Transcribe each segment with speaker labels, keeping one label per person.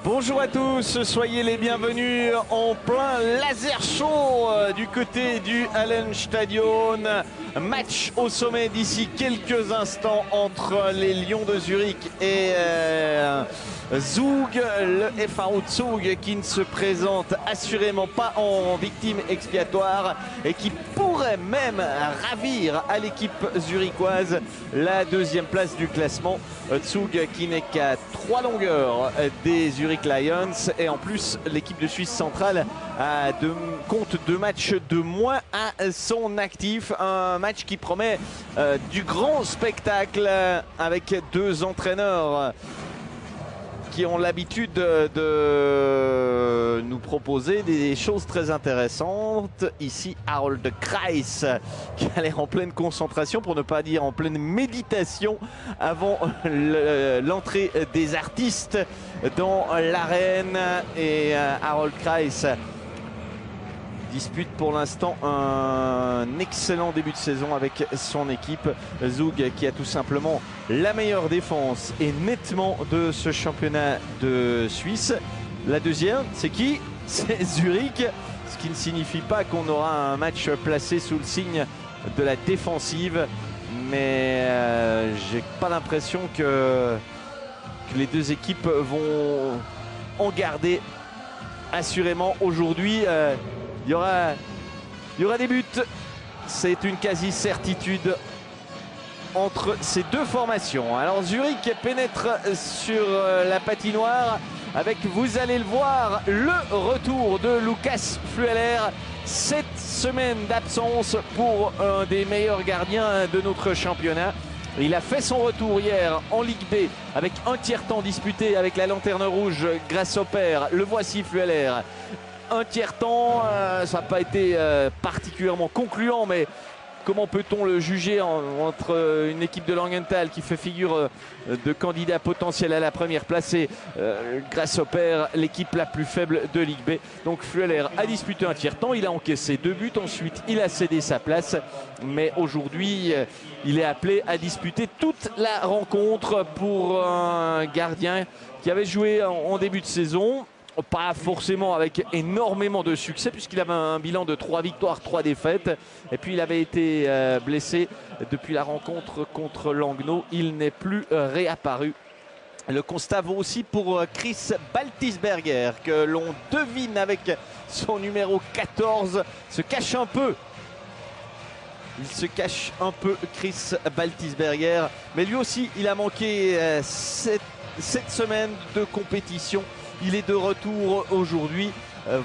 Speaker 1: Bonjour à tous, soyez les bienvenus en plein laser show du côté du Hallenstadion. Match au sommet d'ici quelques instants entre les Lions de Zurich et Zug, le FAO Zug qui ne se présente assurément pas en victime expiatoire et qui pourrait même ravir à l'équipe zurichoise la deuxième place du classement. Zug qui n'est qu'à 3 longueurs des Zurich Lions et en plus l'équipe de Suisse centrale compte 2 matchs de moins à son actif. Un match qui promet du grand spectacle avec 2 entraîneurs qui ont l'habitude de nous proposer des choses très intéressantes. Ici, Harold Kreis, qui a l'air en pleine concentration, pour ne pas dire en pleine méditation, avant l'entrée des artistes dans l'arène. Et Harold Kreis dispute pour l'instant un excellent début de saison avec son équipe. Zug qui a tout simplement la meilleure défense et nettement de ce championnat de Suisse. La deuxième, c'est qui? C'est Zurich, ce qui ne signifie pas qu'on aura un match placé sous le signe de la défensive, mais j'ai pas l'impression que les deux équipes vont en garder assurément aujourd'hui. Il y aura des buts, c'est une quasi-certitude entre ces deux formations. Alors Zurich pénètre sur la patinoire avec, vous allez le voir, le retour de Lukas Flüeler. 7 semaines d'absence pour un des meilleurs gardiens de notre championnat. Il a fait son retour hier en Ligue B avec un tiers-temps disputé avec la Lanterne Rouge Grasshopper. Le voici Flüeler. Un tiers-temps, ça n'a pas été particulièrement concluant, mais comment peut-on le juger entre une équipe de Langenthal qui fait figure de candidat potentiel à la première placée, Grasshopper, l'équipe la plus faible de Ligue B. Donc Flüeler a disputé un tiers-temps, il a encaissé 2 buts, ensuite il a cédé sa place, mais aujourd'hui il est appelé à disputer toute la rencontre pour un gardien qui avait joué en début de saison. Pas forcément avec énormément de succès puisqu'il avait un bilan de 3 victoires, 3 défaites. Et puis il avait été blessé depuis la rencontre contre Langnau. Il n'est plus réapparu. Le constat vaut aussi pour Chris Baltisberger que l'on devine avec son numéro 14. Se cache un peu. Il se cache un peu, Chris Baltisberger. Mais lui aussi, il a manqué 7 semaines de compétition. Il est de retour aujourd'hui.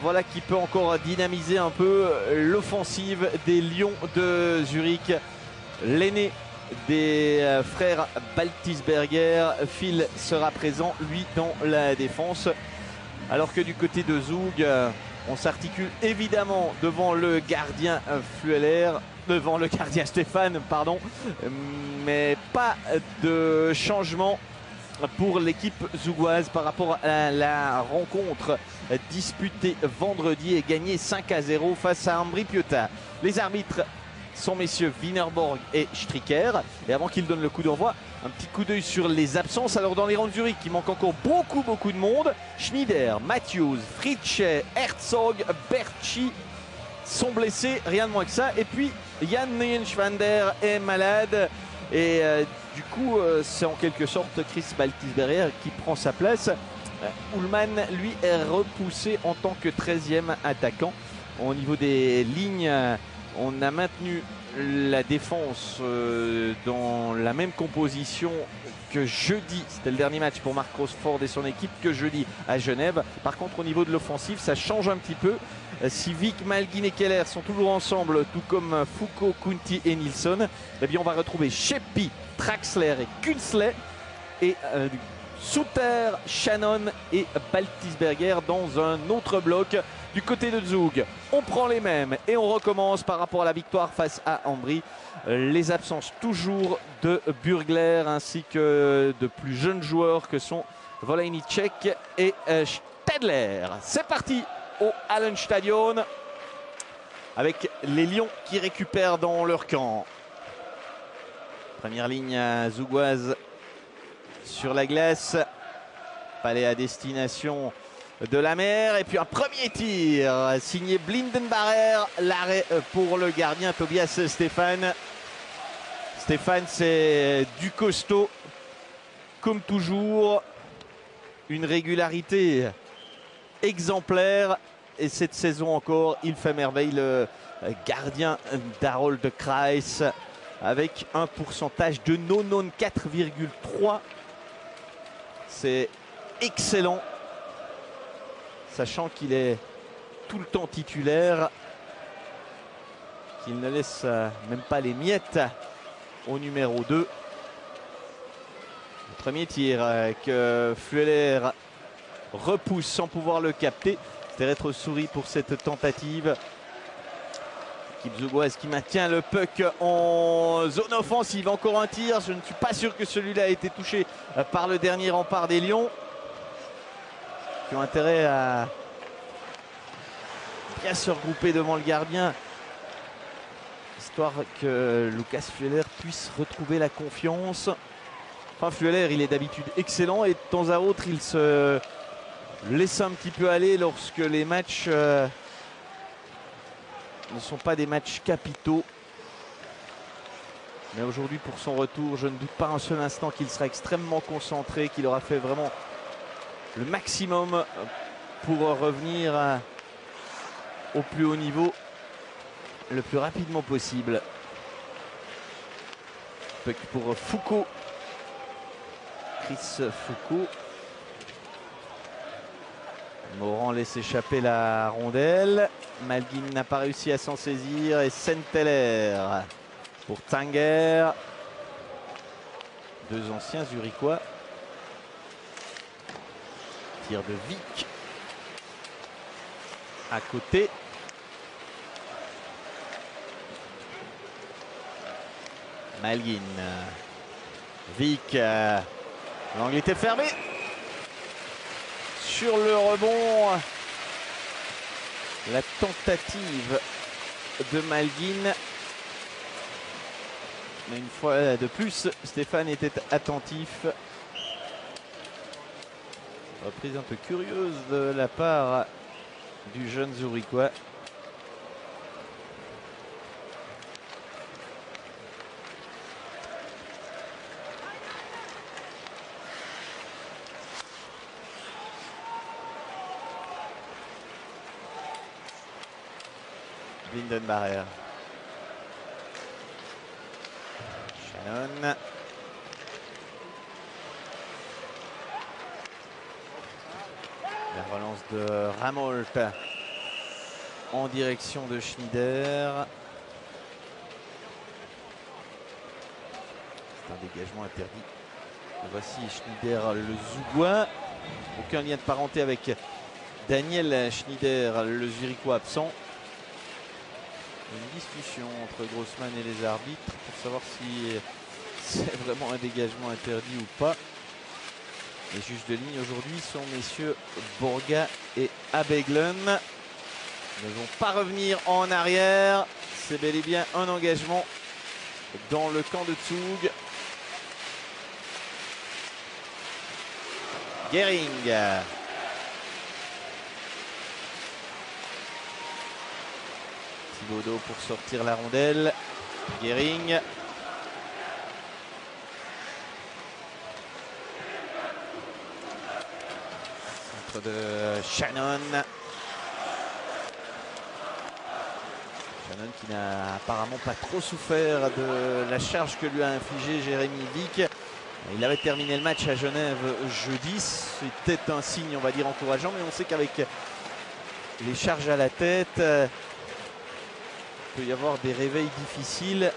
Speaker 1: Voilà qui peut encore dynamiser un peu l'offensive des Lions de Zurich. L'aîné des frères Baltisberger, Phil, sera présent, lui, dans la défense. Alors que du côté de Zug, on s'articule évidemment devant le gardien Flüeler, devant le gardien Stéphane, pardon. Mais pas de changement pour l'équipe zougoise par rapport à la rencontre disputée vendredi et gagnée 5-0 face à Ambri Piotta. Les arbitres sont messieurs Wienerborg et Stricker. Et avant qu'ils donnent le coup d'envoi, un petit coup d'œil sur les absences. Alors dans les rangs de Zurich, il manque encore beaucoup de monde. Schneider, Matthews, Fritsche, Herzog, Berchi sont blessés, rien de moins que ça. Et puis Jan Neuenschwander est malade. Et du coup, c'est en quelque sorte Chris Baltisberger qui prend sa place. Ullmann, lui, est repoussé en tant que 13e attaquant. Au niveau des lignes, on a maintenu la défense dans la même composition que jeudi. C'était le dernier match pour Mark Rosford et son équipe que jeudi à Genève. Par contre, au niveau de l'offensive, ça change un petit peu. Si Vic, Malgin et Keller sont toujours ensemble, tout comme Foucault, Kunti et Nilsson, eh bien on va retrouver Sheppi, Traxler et Künzle et Suter, Shannon et Baltisberger dans un autre bloc. Du côté de Zug, on prend les mêmes et on recommence par rapport à la victoire face à Ambri. Les absences toujours de Burgler ainsi que de plus jeunes joueurs que sont Volejnicek et Stedler. C'est parti au Hallenstadion avec les Lions qui récupèrent dans leur camp. Première ligne zougoise sur la glace. Frappe allée à destination de la mer. Et puis un premier tir signé Blindenbarrer. L'arrêt pour le gardien Tobias Stephan. Stephan, c'est du costaud. Comme toujours, une régularité exemplaire. Et cette saison encore, il fait merveille, le gardien d'Harold Kreis, avec un pourcentage de 94,3. C'est excellent, sachant qu'il est tout le temps titulaire, qu'il ne laisse même pas les miettes au numéro 2. Le premier tir que Flueller repousse sans pouvoir le capter. C'était rétro-souris pour cette tentative. L'équipe zougoise qui maintient le puck en zone offensive. Encore un tir. Je ne suis pas sûr que celui-là a été touché par le dernier rempart des Lions, qui ont intérêt à bien se regrouper devant le gardien, histoire que Lucas Flueller puisse retrouver la confiance. Enfin, Flueller, il est d'habitude excellent et de temps à autre, il se laisse un petit peu aller lorsque les matchs ne sont pas des matchs capitaux. Mais aujourd'hui, pour son retour, je ne doute pas un seul instant qu'il sera extrêmement concentré, qu'il aura fait vraiment le maximum pour revenir au plus haut niveau le plus rapidement possible. Puck pour Foucault. Chris Foucault. Morand laisse échapper la rondelle. Malguin n'a pas réussi à s'en saisir. Et Senteller pour Tanger. Deux anciens Zurichois. Tir de Vic. À côté. Malguin. Vic. L'angle était fermé. Sur le rebond, la tentative de Malguin. Mais une fois de plus, Stéphane était attentif. Reprise un peu curieuse de la part du jeune Zurichois. Blindenbarrer. Shannon. La relance de Ramolt en direction de Schneider. C'est un dégagement interdit. Et voici Schneider, le Zougois. Aucun lien de parenté avec Daniel Schneider, le Zurichois absent. Une discussion entre Grossman et les arbitres pour savoir si c'est vraiment un dégagement interdit ou pas. Les juges de ligne aujourd'hui sont messieurs Borga et Abeglen. Ils ne vont pas revenir en arrière. C'est bel et bien un engagement dans le camp de Zug. Gehring. Thibaudot pour sortir la rondelle. Gehring. Centre de Shannon. Shannon qui n'a apparemment pas trop souffert de la charge que lui a infligé Jérémy Vic. Il avait terminé le match à Genève jeudi. C'était un signe, on va dire, encourageant. Mais on sait qu'avec les charges à la tête, il peut y avoir des réveils difficiles.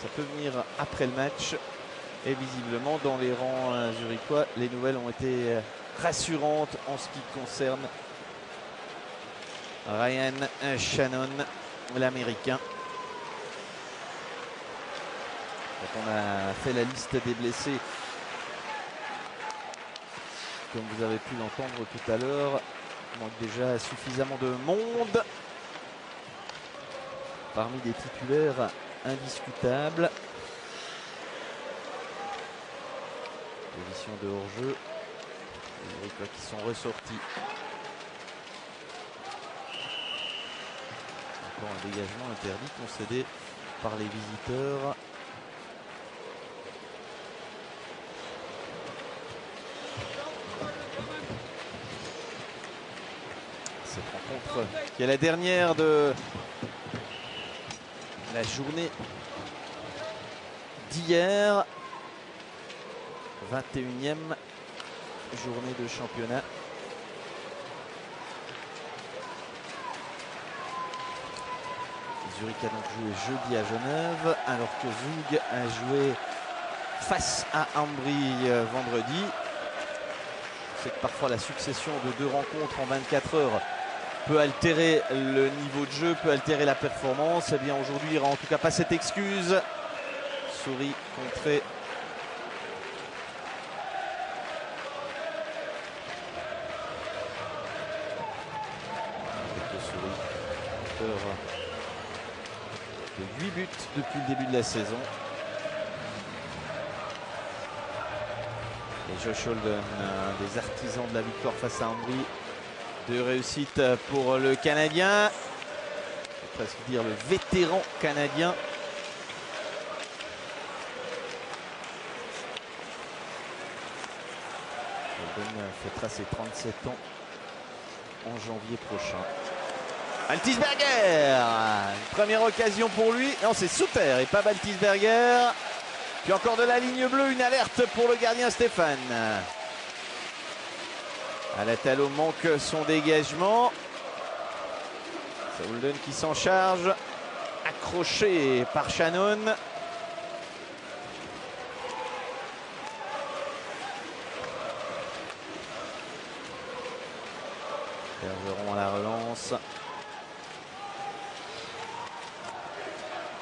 Speaker 1: Ça peut venir après le match. Et visiblement, dans les rangs zurichois, les nouvelles ont été rassurantes en ce qui concerne Ryan Shannon, l'Américain. Quand on a fait la liste des blessés, comme vous avez pu l'entendre tout à l'heure, il manque déjà suffisamment de monde. Parmi des titulaires Les Zurichois qui sont ressortis. Encore un dégagement interdit concédé par les visiteurs. Cette rencontre qui est la dernière de la journée d'hier. 21e journée de championnat. Zurich a donc joué jeudi à Genève, alors que Zug a joué face à Ambry vendredi. C'est que parfois la succession de 2 rencontres en 24 heures peut altérer le niveau de jeu, peut altérer la performance. Eh bien aujourd'hui, il n'y aura en tout cas pas cette excuse. Souris contré. De 8 buts depuis le début de la saison. Et Josh Holden, un des artisans de la victoire face à Ambry. 2 réussites pour le Canadien. On peut presque dire le vétéran canadien. Holden fêtera ses 37 ans en janvier prochain. Baltisberger, première occasion pour lui. Non, c'est Souter et pas Baltisberger. Puis encore de la ligne bleue, une alerte pour le gardien Stéphane. Alatalo manque son dégagement. C'est Holden qui s'en charge. Accroché par Shannon. Bergeron à la relance.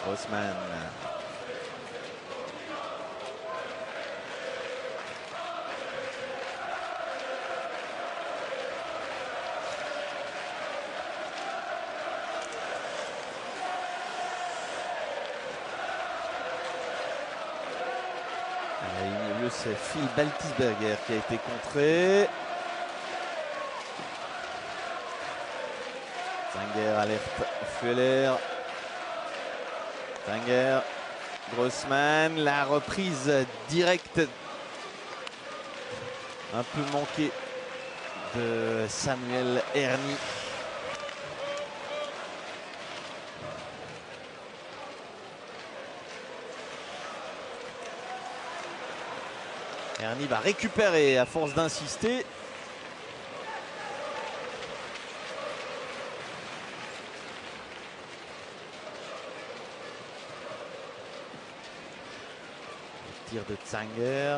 Speaker 1: Haussmann. À la ligne bleue, c'est Phil Baltisberger qui a été contré. Zinger alerte Fuller. Zinger, Grossman, la reprise directe un peu manquée de Samuel Erny. Erny va récupérer à force d'insister. Tir de Zinger.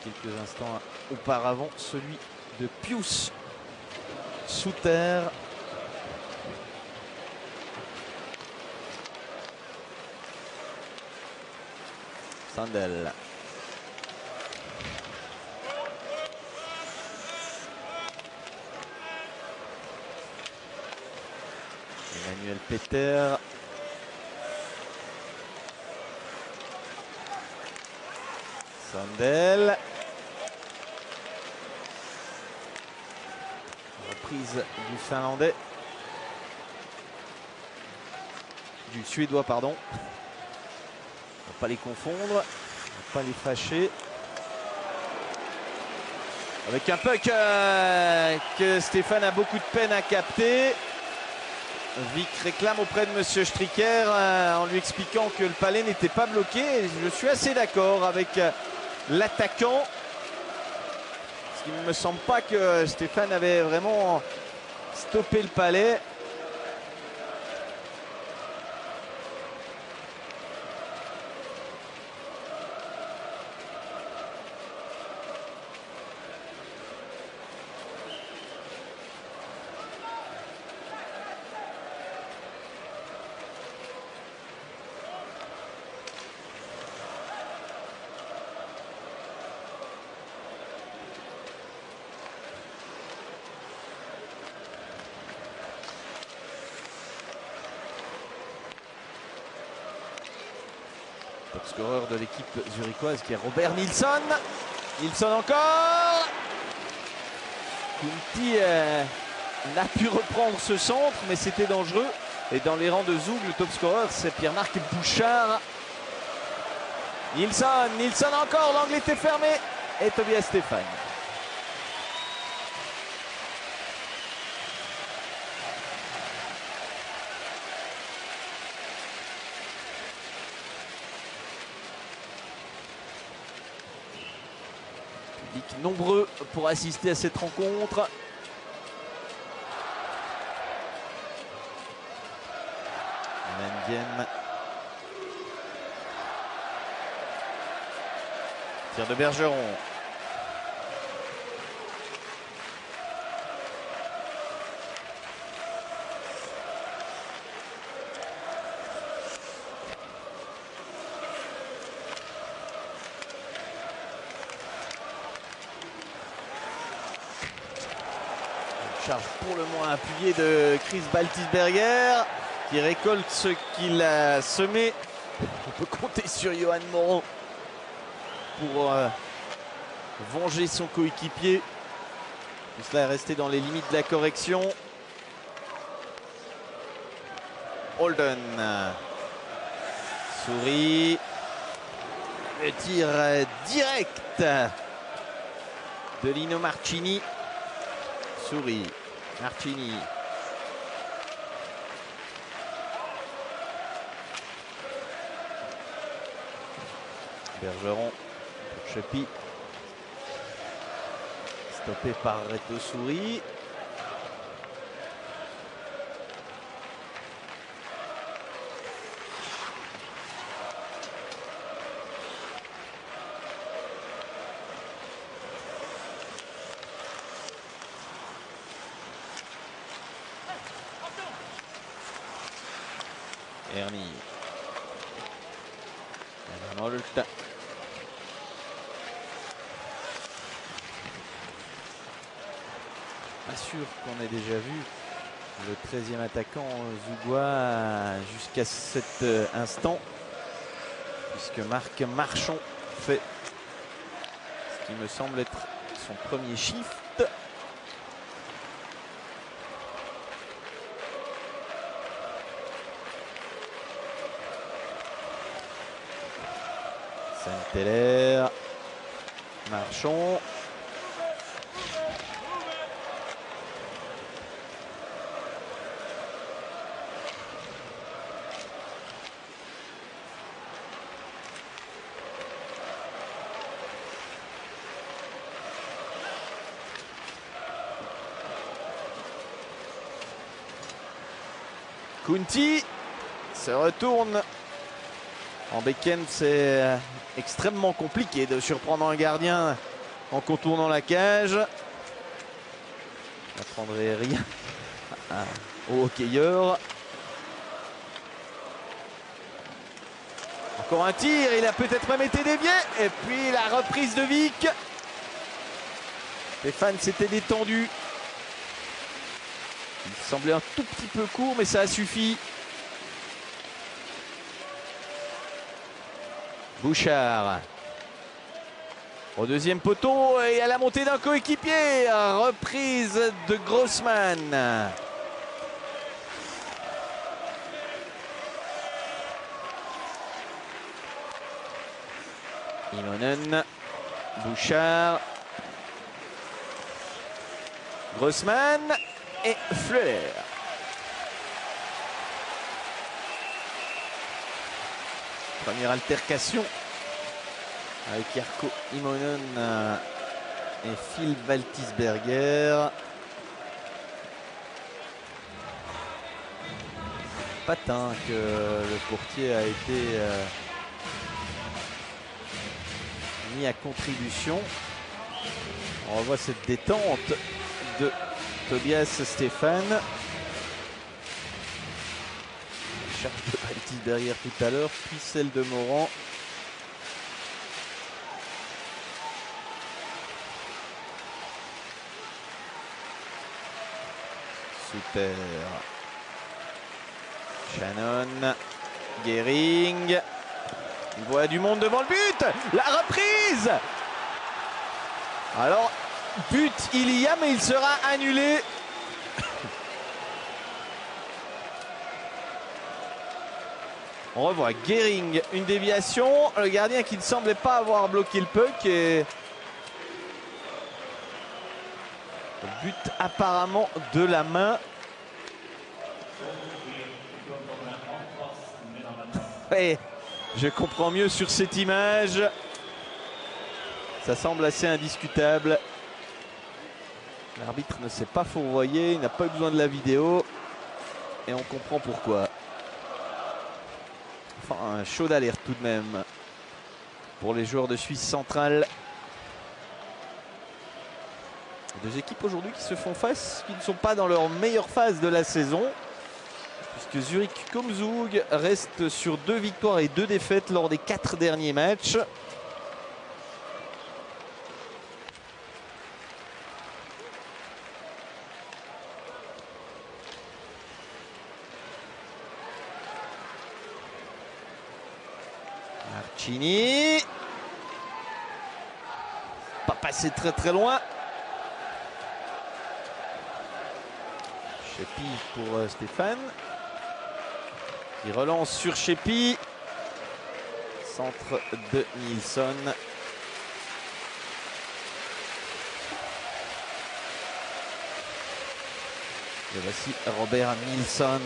Speaker 1: Quelques instants auparavant, celui de Pius Souter. Sandel. Emmanuel Peter. Sandel. Reprise du Finlandais. Du Suédois, pardon. On ne va pas les confondre. On ne va pas les fâcher. Avec un puck que Stéphane a beaucoup de peine à capter. Vic réclame auprès de Monsieur Stricker en lui expliquant que le palais n'était pas bloqué. Et je suis assez d'accord avec l'attaquant. Parce qu'il ne me semble pas que Stéphane avait vraiment stoppé le palais. Top scoreur de l'équipe zurichoise qui est Robert Nilsson. Nilsson encore. Kunti n'a pu reprendre ce centre, mais c'était dangereux. Et dans les rangs de Zug, le top scorer, c'est Pierre-Marc Bouchard. Nilsson encore, l'angle était fermé. Et Tobias Stéphane. Public nombreux pour assister à cette rencontre. Diem. Tir de Bergeron. Charge pour le moins appuyée de Chris Baltisberger, qui récolte ce qu'il a semé. On peut compter sur Johan Moreau pour venger son coéquipier. Tout cela est resté dans les limites de la correction. Holden. Souris. Le tir direct de Lino Marchini. Souris. Marchini. Bergeron pour Chepi. Stoppé par Reto Souris. Ernie. Arnold. Pas sûr qu'on ait déjà vu le 13e attaquant zougois jusqu'à cet instant, puisque Marc Marchand fait ce qui me semble être son premier shift. Saint-Hilaire, Marchand. Kunti se retourne. En Becken, c'est extrêmement compliqué de surprendre un gardien en contournant la cage. N'apprendrait rien au hockeyeur. Encore un tir, il a peut-être même été dévié. Et puis la reprise de Vic. Stéphane s'était détendu. Il semblait un tout petit peu court, mais ça a suffi. Bouchard. Au deuxième poteau et à la montée d'un coéquipier. Reprise de Grossman. Imonen. Bouchard. Grossman et Fleuler. Première altercation avec Jarkko Imonen et Phil Baltisberger. Patin que le courtier a été mis à contribution. On revoit cette détente de Tobias Stéphane. Charge de Baltisberger tout à l'heure, puis celle de Morand. Super. Shannon. Gehring. Il voit du monde devant le but. La reprise. Alors, But il y a, mais il sera annulé. On revoit Gehring, une déviation. Le gardien qui ne semblait pas avoir bloqué le puck. Et but apparemment de la main. Et je comprends mieux sur cette image. Ça semble assez indiscutable. L'arbitre ne s'est pas fourvoyé, il n'a pas eu besoin de la vidéo. Et on comprend pourquoi. Enfin, un chaud d'alerte tout de même pour les joueurs de Suisse centrale. Deux équipes aujourd'hui qui se font face, qui ne sont pas dans leur meilleure phase de la saison. Puisque Zurich comme Zug reste sur 2 victoires et 2 défaites lors des 4 derniers matchs. Marchini. Pas passé très loin. Sheppy pour Stéphane. Il relance sur Sheppy. Centre de Nilsson. Et voici Robert Nilsson.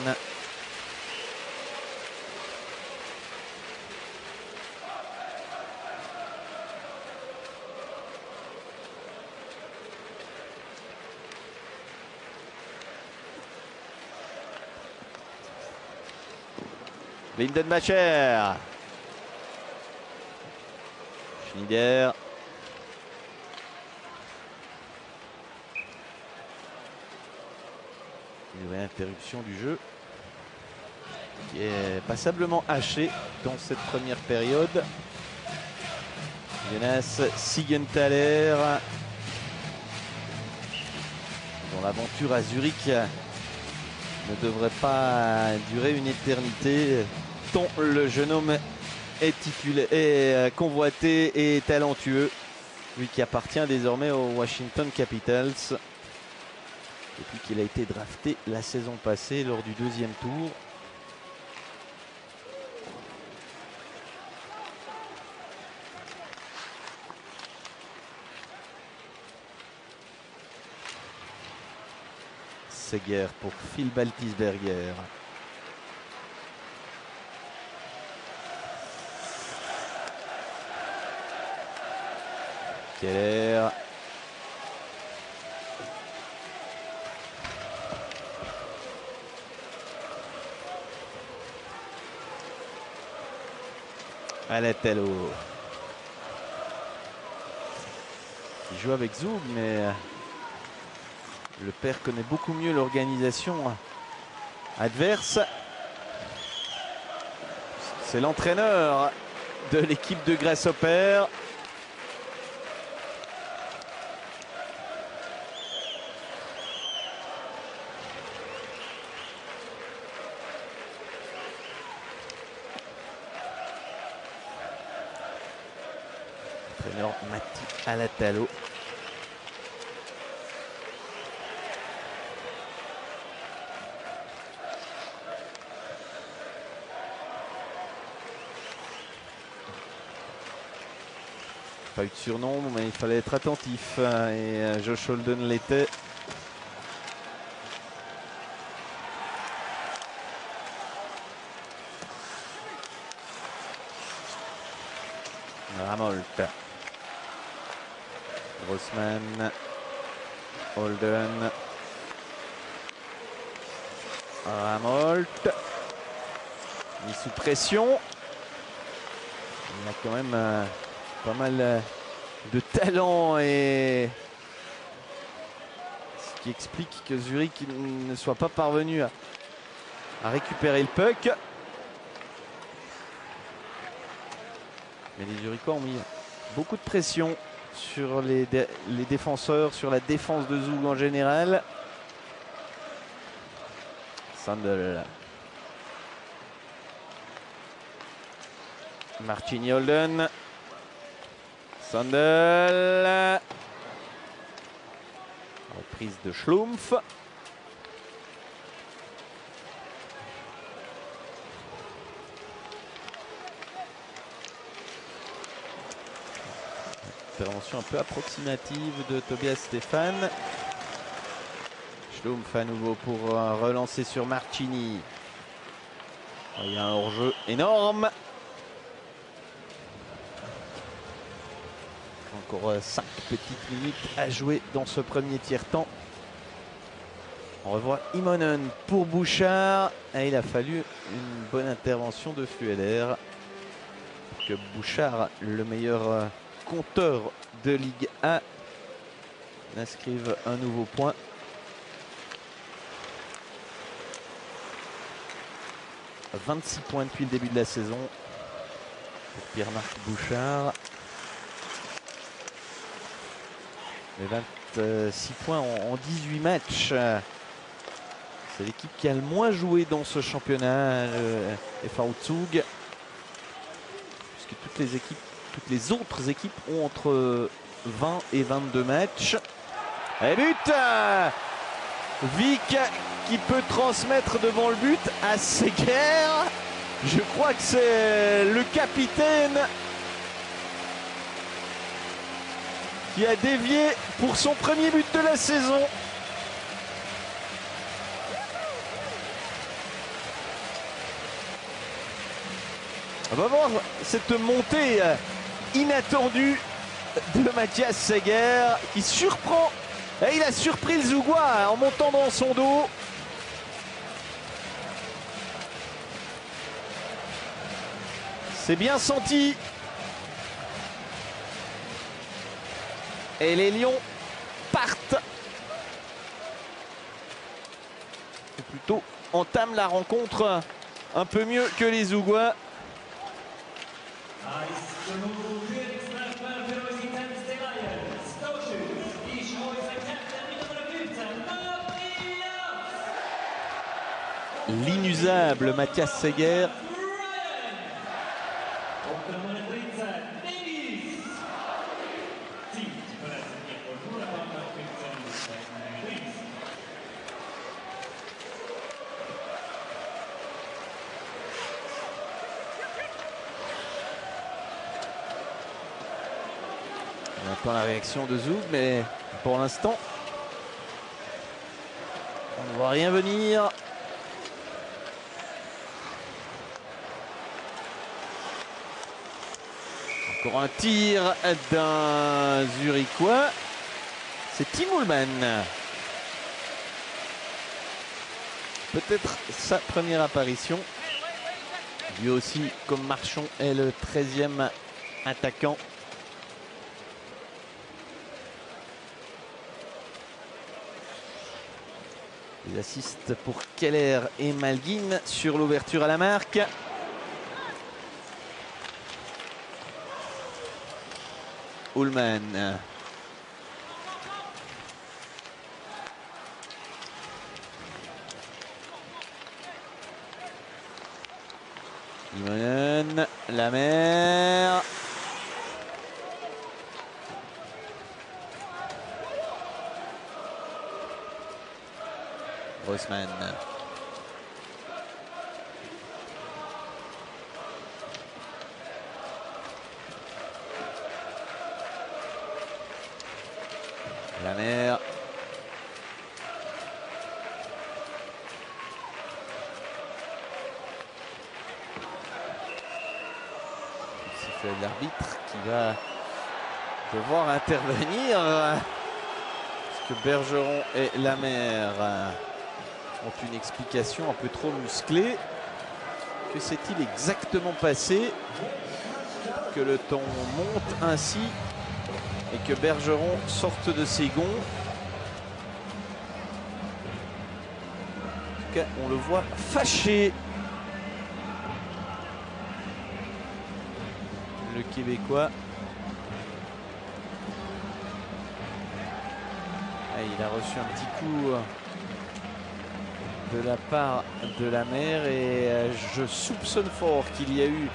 Speaker 1: Lindenbacher. Schneider. Une nouvelle interruption du jeu qui est passablement hachée dans cette première période. Jonas Siegenthaler, dont l'aventure à Zurich ne devrait pas durer une éternité, tant le jeune homme est convoité et talentueux, lui qui appartient désormais aux Washington Capitals depuis qu'il a été drafté la saison passée lors du 2e tour. Seger pour Phil Baltisberger. Keller. Alatello. Il joue avec Zug, mais le père connaît beaucoup mieux l'organisation adverse. C'est l'entraîneur de l'équipe de Grasshopper. L'entraîneur Matti Alatello. Pas eu de surnom, mais il fallait être attentif et Josh Holden l'était. Ramolt. Grossman. Holden. Ramolt. Mis sous pression. Il a quand même pas mal de talent et ce qui explique que Zurich ne soit pas parvenu à récupérer le puck. Mais les Zurichois ont mis beaucoup de pression sur les défenseurs, sur la défense de Zug en général. Sandel. Marchini Holden. Sandel. Reprise de Schlumpf. Intervention un peu approximative de Tobias Stephan. Schlumpf à nouveau pour relancer sur Marcini. Il y a un hors-jeu énorme. Encore 5 petites minutes à jouer dans ce premier tiers-temps. On revoit Immonen pour Bouchard. Et il a fallu une bonne intervention de Flueller pour que Bouchard, le meilleur compteur de Ligue 1, inscrive un nouveau point. « 26 points depuis le début de la saison pour Pierre-Marc Bouchard. Mais 26 points en 18 matchs. C'est l'équipe qui a le moins joué dans ce championnat, le FAU Zug. Puisque toutes les autres équipes ont entre 20 et 22 matchs. Et but Vic qui peut transmettre devant le but à Seger. Je crois que c'est le capitaine qui a dévié pour son premier but de la saison. On va voir cette montée inattendue de Mathias Seger qui surprend. Et il a surpris le Zougois en montant dans son dos. C'est bien senti. Et les Lions partent. Ou plutôt entament la rencontre un peu mieux que les Zougois. L'inusable Mathias Seger. On attend la réaction de Zoug, mais pour l'instant, on ne voit rien venir. Encore un tir d'un Zurichois. C'est Tim Ullmann. Peut-être sa première apparition. Lui aussi, comme Marchand, est le 13e attaquant. Les assists pour Keller et Malguin sur l'ouverture à la marque. Ullmann. Immonen, la mer. Grossman. La mer. Sifflet de l'arbitre qui va devoir intervenir. Parce que Bergeron et la mer ont une explication un peu trop musclée. Que s'est-il exactement passé que le temps monte ainsi et que Bergeron sorte de ses gonds? En tout cas, on le voit fâché. Le Québécois. Ah, il a reçu un petit coup de la part de la mer et je soupçonne fort qu'il y a eu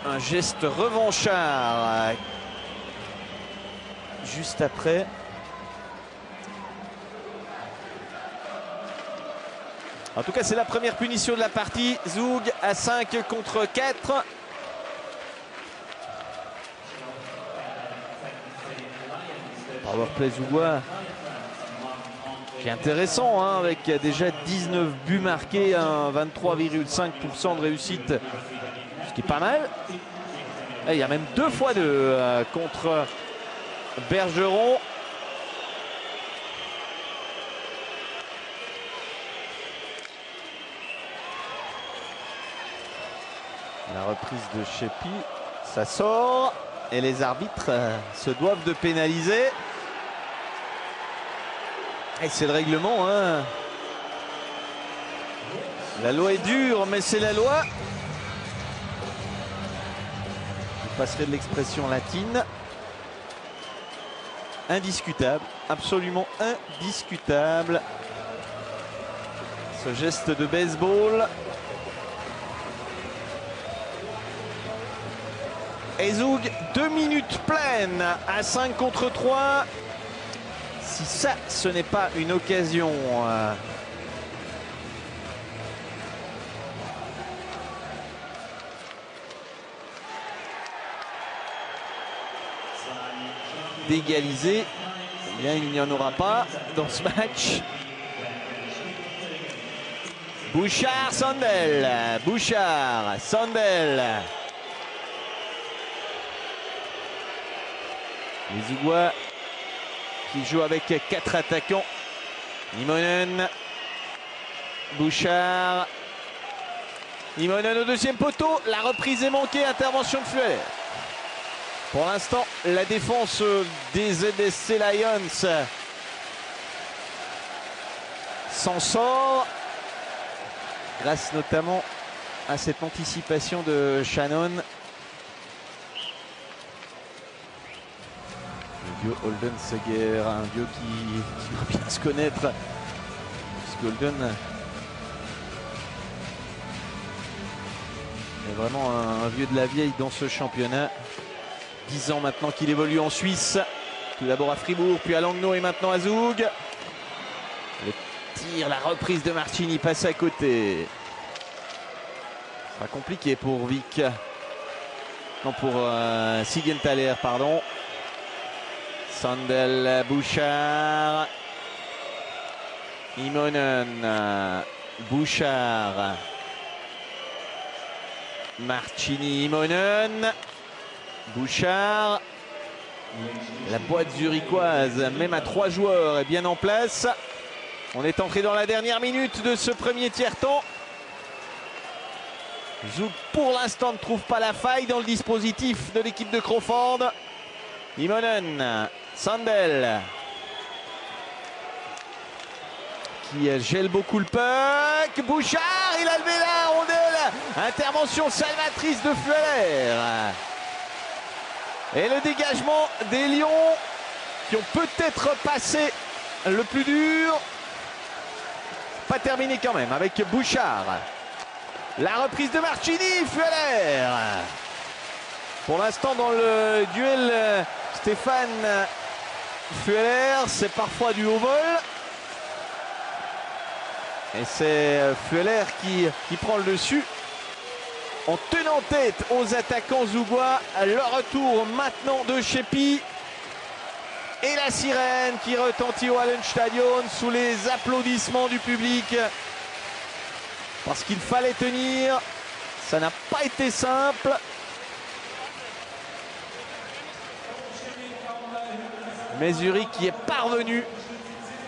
Speaker 1: un geste revanchard juste après. En tout cas, c'est la première punition de la partie. Zug à 5 contre 4. Powerplay zougois qui est intéressant, hein, avec déjà 19 buts marqués, un 23,5% de réussite, ce qui est pas mal. Et il y a même 2 fois 2 contre Bergeron. La reprise de Sheppy, ça sort et les arbitres se doivent de pénaliser. Et c'est le règlement, hein. La loi est dure, mais c'est la loi. Je passerai de l'expression latine. Indiscutable, absolument indiscutable. Ce geste de baseball. Et Zug, 2 minutes pleines à 5 contre 3. Si ça, ce n'est pas une occasion d'égaliser, eh bien, il n'y en aura pas dans ce match. Bouchard, Sandel. Bouchard, Sandel. Les Zougois qui jouent avec 4 attaquants. Immonen, Bouchard, Immonen au deuxième poteau. La reprise est manquée, intervention de Flueller. Pour l'instant, la défense des ZSC Lions s'en sort, grâce notamment à cette anticipation de Shannon. Le vieux Holden Seger, un vieux qui doit bien se connaître, puisque Holden est vraiment un vieux de la vieille dans ce championnat. 10 ans maintenant qu'il évolue en Suisse. Tout d'abord à Fribourg, puis à Langnau et maintenant à Zug. Le tir, la reprise de Martini passe à côté. Ce sera compliqué pour Vic. Non, pour Siegenthaler, pardon. Sandel, Bouchard. Immonen, Bouchard. Martini, Immonen. Bouchard. La boîte zurichoise, même à 3 joueurs, est bien en place. On est entré dans la dernière minute de ce premier tiers-temps. Zug, pour l'instant, ne trouve pas la faille dans le dispositif de l'équipe de Crawford. Immonen, Sandel, qui gèle beaucoup le puck. Bouchard, il a levé la rondelle. Intervention salvatrice de Flueller. Et le dégagement des Lions qui ont peut-être passé le plus dur. Pas terminé quand même avec Bouchard. La reprise de Martini, Flueller. Pour l'instant dans le duel Stéphane Flueller, c'est parfois du haut vol. Et c'est Flueller qui prend le dessus. En tenant tête aux attaquants zougois, le retour maintenant de Sheppy. Et la sirène qui retentit au Hallenstadion sous les applaudissements du public. Parce qu'il fallait tenir, ça n'a pas été simple. Mais Zurich qui est parvenu,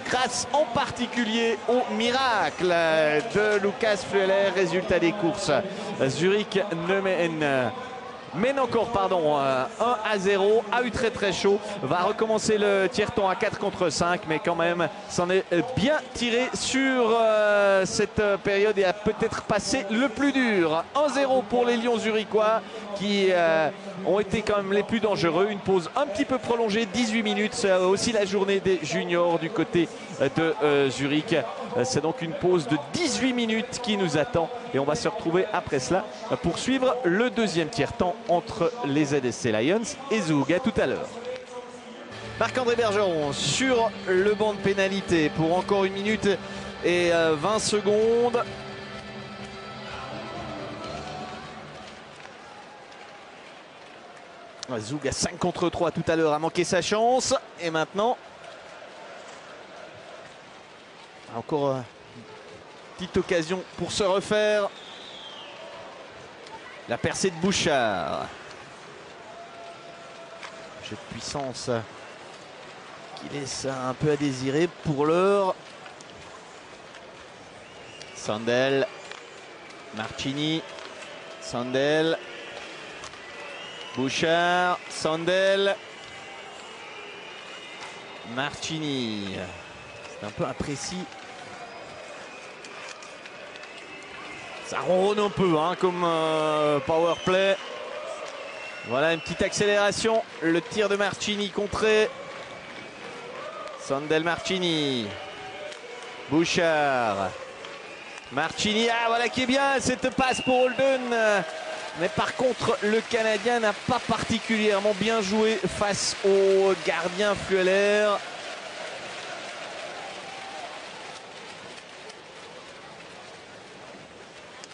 Speaker 1: grâce en particulier au miracle de Lucas Flueller. Résultat des courses, Zurich mène encore 1-0, a eu très très chaud, va recommencer le tiers-temps à 4 contre 5, mais quand même s'en est bien tiré sur cette période et a peut-être passé le plus dur. 1-0 pour les Lions zurichois qui ont été quand même les plus dangereux. Une pause un petit peu prolongée, 18 minutes, c'est aussi la journée des juniors du côté de Zurich. C'est donc une pause de 18 minutes qui nous attend et on va se retrouver après cela pour suivre le deuxième tiers-temps entre les ZSC Lions et Zug. À tout à l'heure. Marc-André Bergeron sur le banc de pénalité pour encore 1 minute et 20 secondes. Zug à 5 contre 3 tout à l'heure a manqué sa chance. Et maintenant, encore une petite occasion pour se refaire. La percée de Bouchard. Jeu de puissance qui laisse un peu à désirer pour l'heure. Sandel, Martini, Sandel, Bouchard, Sandel, Martini. C'est un peu imprécis. Ça ronronne un peu hein, comme power play. Voilà une petite accélération. Le tir de Martini contré. Sandel, Martini. Bouchard. Martini, ah voilà qui est bien cette passe pour Holden. Mais par contre, le Canadien n'a pas particulièrement bien joué face au gardien Flueller.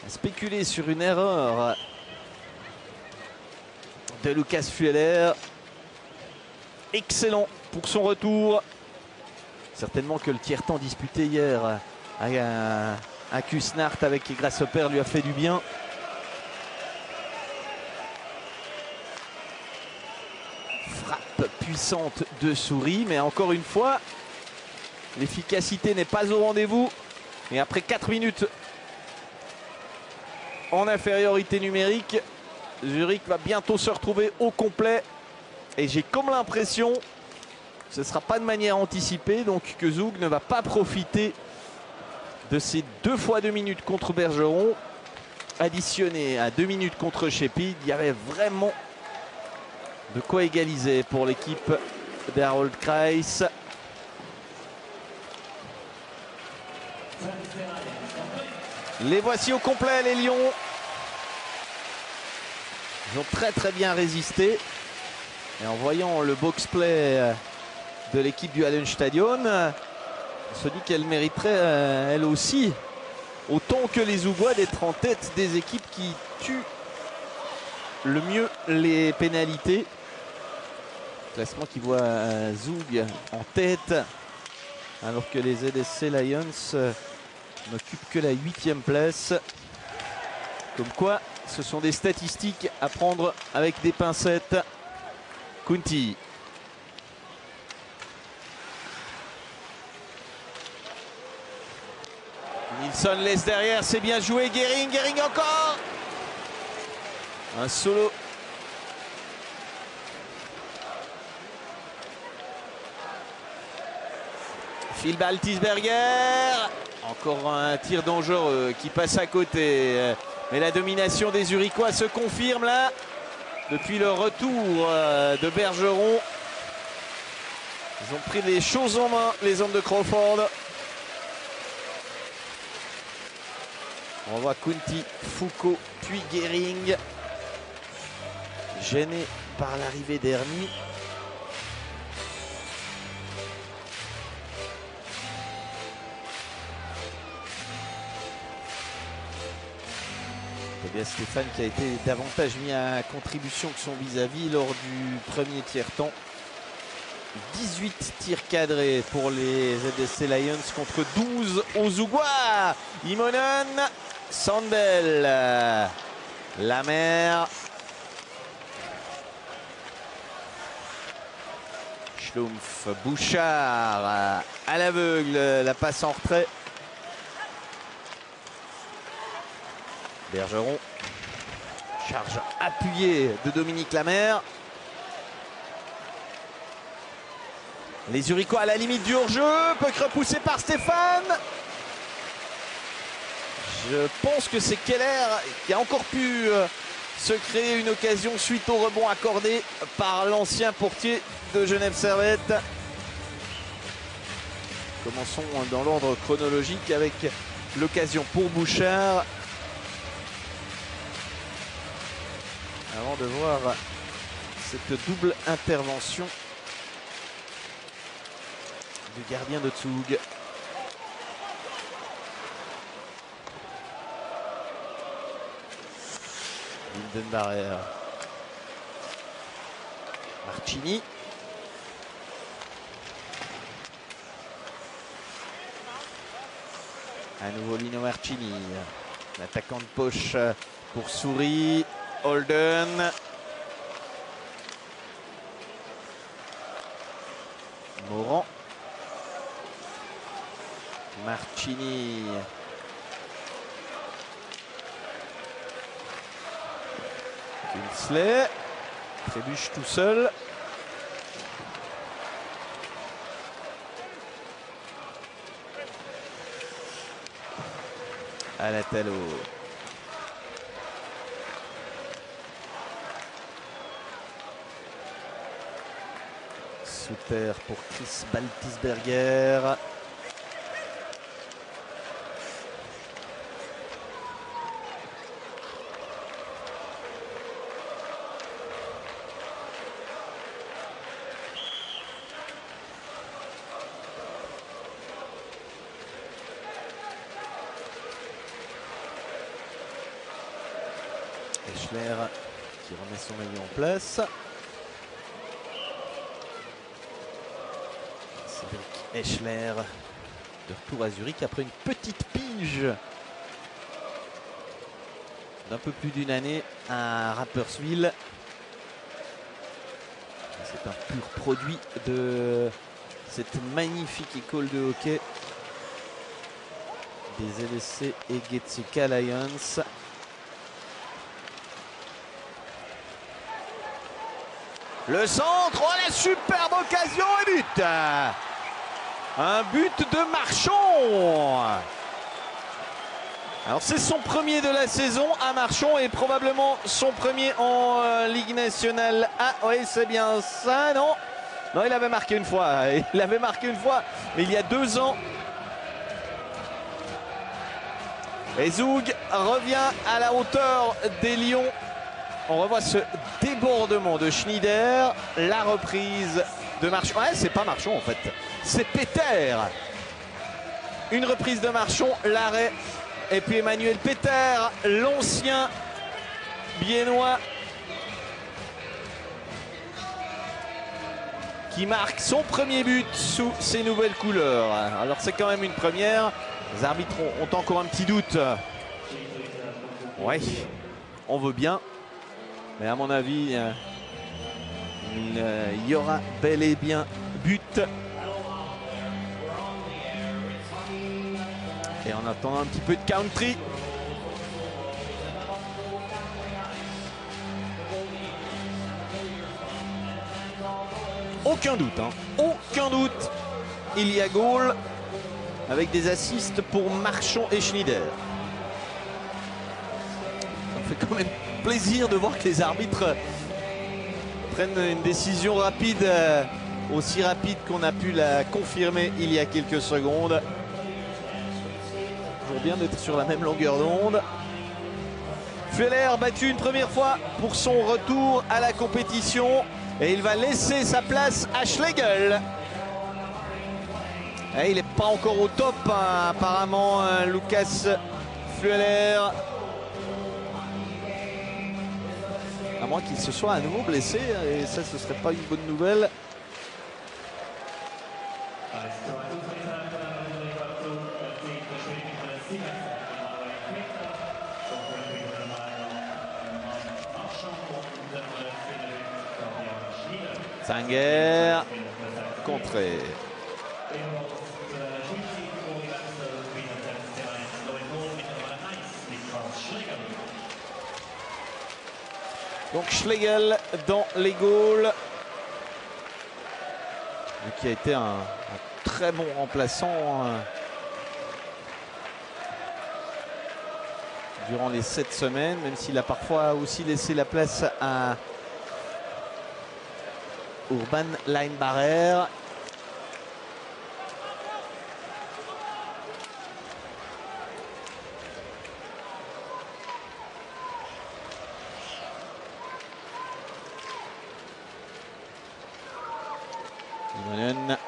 Speaker 1: Spéculer sur une erreur de Lucas Flueller. Excellent pour son retour. Certainement que le tiers-temps disputé hier à Kusnart avec Grasshopper lui a fait du bien. Frappe puissante de Souris, mais encore une fois, l'efficacité n'est pas au rendez-vous. Et après 4 minutes en infériorité numérique, Zurich va bientôt se retrouver au complet. Et j'ai comme l'impression, ce ne sera pas de manière anticipée, donc que Zug ne va pas profiter de ces 2 fois 2 minutes contre Bergeron, additionné à 2 minutes contre Shepard. Il y avait vraiment de quoi égaliser pour l'équipe d'Harold Kreis. Les voici au complet, les Lions. Ils ont très bien résisté. Et en voyant le box-play de l'équipe du Hallenstadion, on se dit qu'elle mériterait elle aussi, autant que les Zougois, d'être en tête des équipes qui tuent le mieux les pénalités. Classement qui voit Zug en tête, alors que les ZSC Lions n'occupent que la 8e place. Comme quoi, ce sont des statistiques à prendre avec des pincettes. Kunti. Nilsson laisse derrière, c'est bien joué. Gehring, Gehring encore. Un solo. Phil Baltisberger. Encore un tir dangereux qui passe à côté. Mais la domination des Zurichois se confirme là. Depuis le retour de Bergeron. Ils ont pris les choses en main, les hommes de Crawford. On voit Kunti, Foucault, puis Gehring. Gêné par l'arrivée d'Hermy. Tobias Stéphane qui a été davantage mis à contribution que son vis-à-vis lors du premier tiers-temps. 18 tirs cadrés pour les ZSC Lions contre 12 aux Zougois. Immonen, Sandel, Lamer, Schlumpf, Bouchard à l'aveugle, la passe en retrait. Bergeron, charge appuyée de Dominique Lamer. Les Zurichois à la limite du hors-jeu, puck repoussé par Stéphane. Je pense que c'est Keller qui a encore pu se créer une occasion suite au rebond accordé par l'ancien portier de Genève Servette. Commençons dans l'ordre chronologique avec l'occasion pour Bouchard. Avant de voir cette double intervention du gardien de Zug. Lindenbarer. Marcini. À nouveau Lino Marcini. L'attaquant de poche pour Souris. Holden. Morand. Marcini. Kinsley. Trébuche tout seul. Alatalo. Sous terre pour Chris Baltisberger. Eschler qui remet son maillot en place. Cédric Eschler de retour à Zurich après une petite pige d'un peu plus d'une année à Rapperswil. C'est un pur produit de cette magnifique école de hockey des LSC et Getsuka Lions. Le centre, oh la superbe occasion et but. Un but de Marchand. Alors c'est son premier de la saison à Marchand et probablement son premier en Ligue nationale. Ah oui, c'est bien ça, non? Non, il avait marqué une fois. Il avait marqué une fois, mais il y a 2 ans. Et Zoug revient à la hauteur des Lions. On revoit ce débordement de Schneider, la reprise de Marchand. Ouais, c'est pas Marchand en fait, c'est Peter. Une reprise de Marchand, l'arrêt. Et puis Emmanuel Peter, l'ancien biennois, qui marque son premier but sous ses nouvelles couleurs. Alors c'est quand même une première. Les arbitres ont encore un petit doute. Ouais, on veut bien. Mais à mon avis, il y aura bel et bien but. Et en attendant un petit peu de country. Aucun doute, hein. Aucun doute. Il y a goal avec des assists pour Marchand et Schneider. Ça fait quand même plaisir de voir que les arbitres prennent une décision rapide, aussi rapide qu'on a pu la confirmer il y a quelques secondes. Toujours bien d'être sur la même longueur d'onde. Fueller battu une première fois pour son retour à la compétition et il va laisser sa place à Schlegel. Et il n'est pas encore au top, hein, apparemment, Lucas Fueller. À moins qu'il se soit à nouveau blessé, et ça, ce serait pas une bonne nouvelle. Sanger, contré. Donc Schlegel dans les goals. Qui a été un très bon remplaçant durant les 7 semaines, même s'il a parfois aussi laissé la place à Urban Linebarrer. Imonen.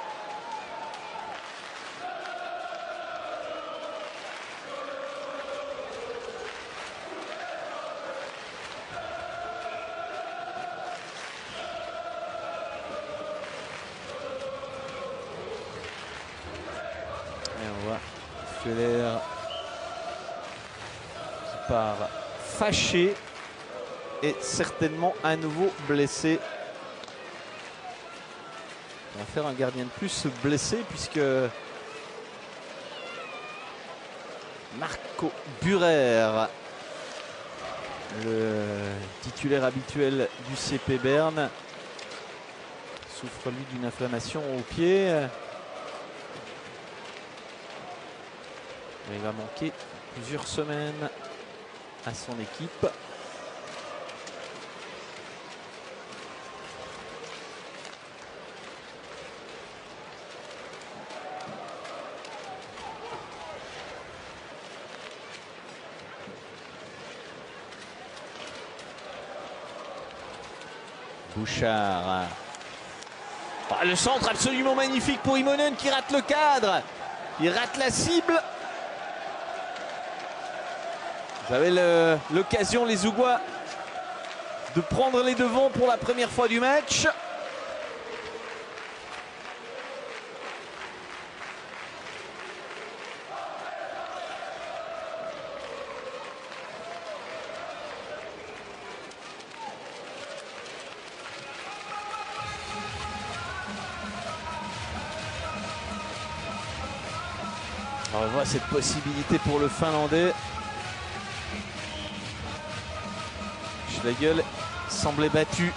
Speaker 1: Feueller qui part fâché et certainement à nouveau blessé. On va faire un gardien de plus blessé puisque Marco Bührer, le titulaire habituel du CP Berne, souffre lui d'une inflammation au pied. Il va manquer plusieurs semaines à son équipe. Bouchard. Ah, le centre absolument magnifique pour Immonen qui rate le cadre. Il rate la cible. Vous avez l'occasion, les Zougois, de prendre les devants pour la première fois du match. On voit cette possibilité pour le Finlandais. Schlegel semblait battu.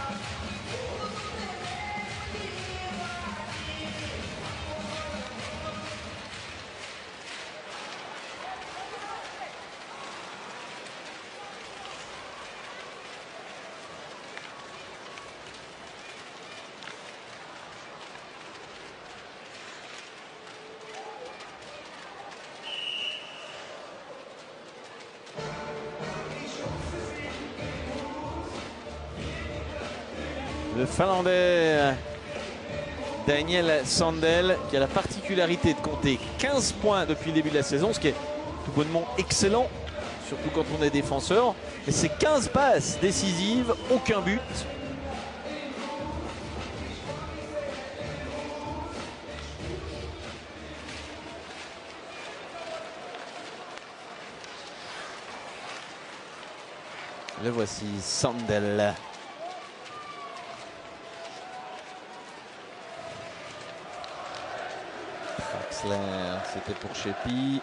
Speaker 1: Le Finlandais Daniel Sandel qui a la particularité de compter 15 points depuis le début de la saison, ce qui est tout bonnement excellent, surtout quand on est défenseur. Et c'est 15 passes décisives, aucun but. Le voici, Sandel. Traxler, c'était pour Sheppy.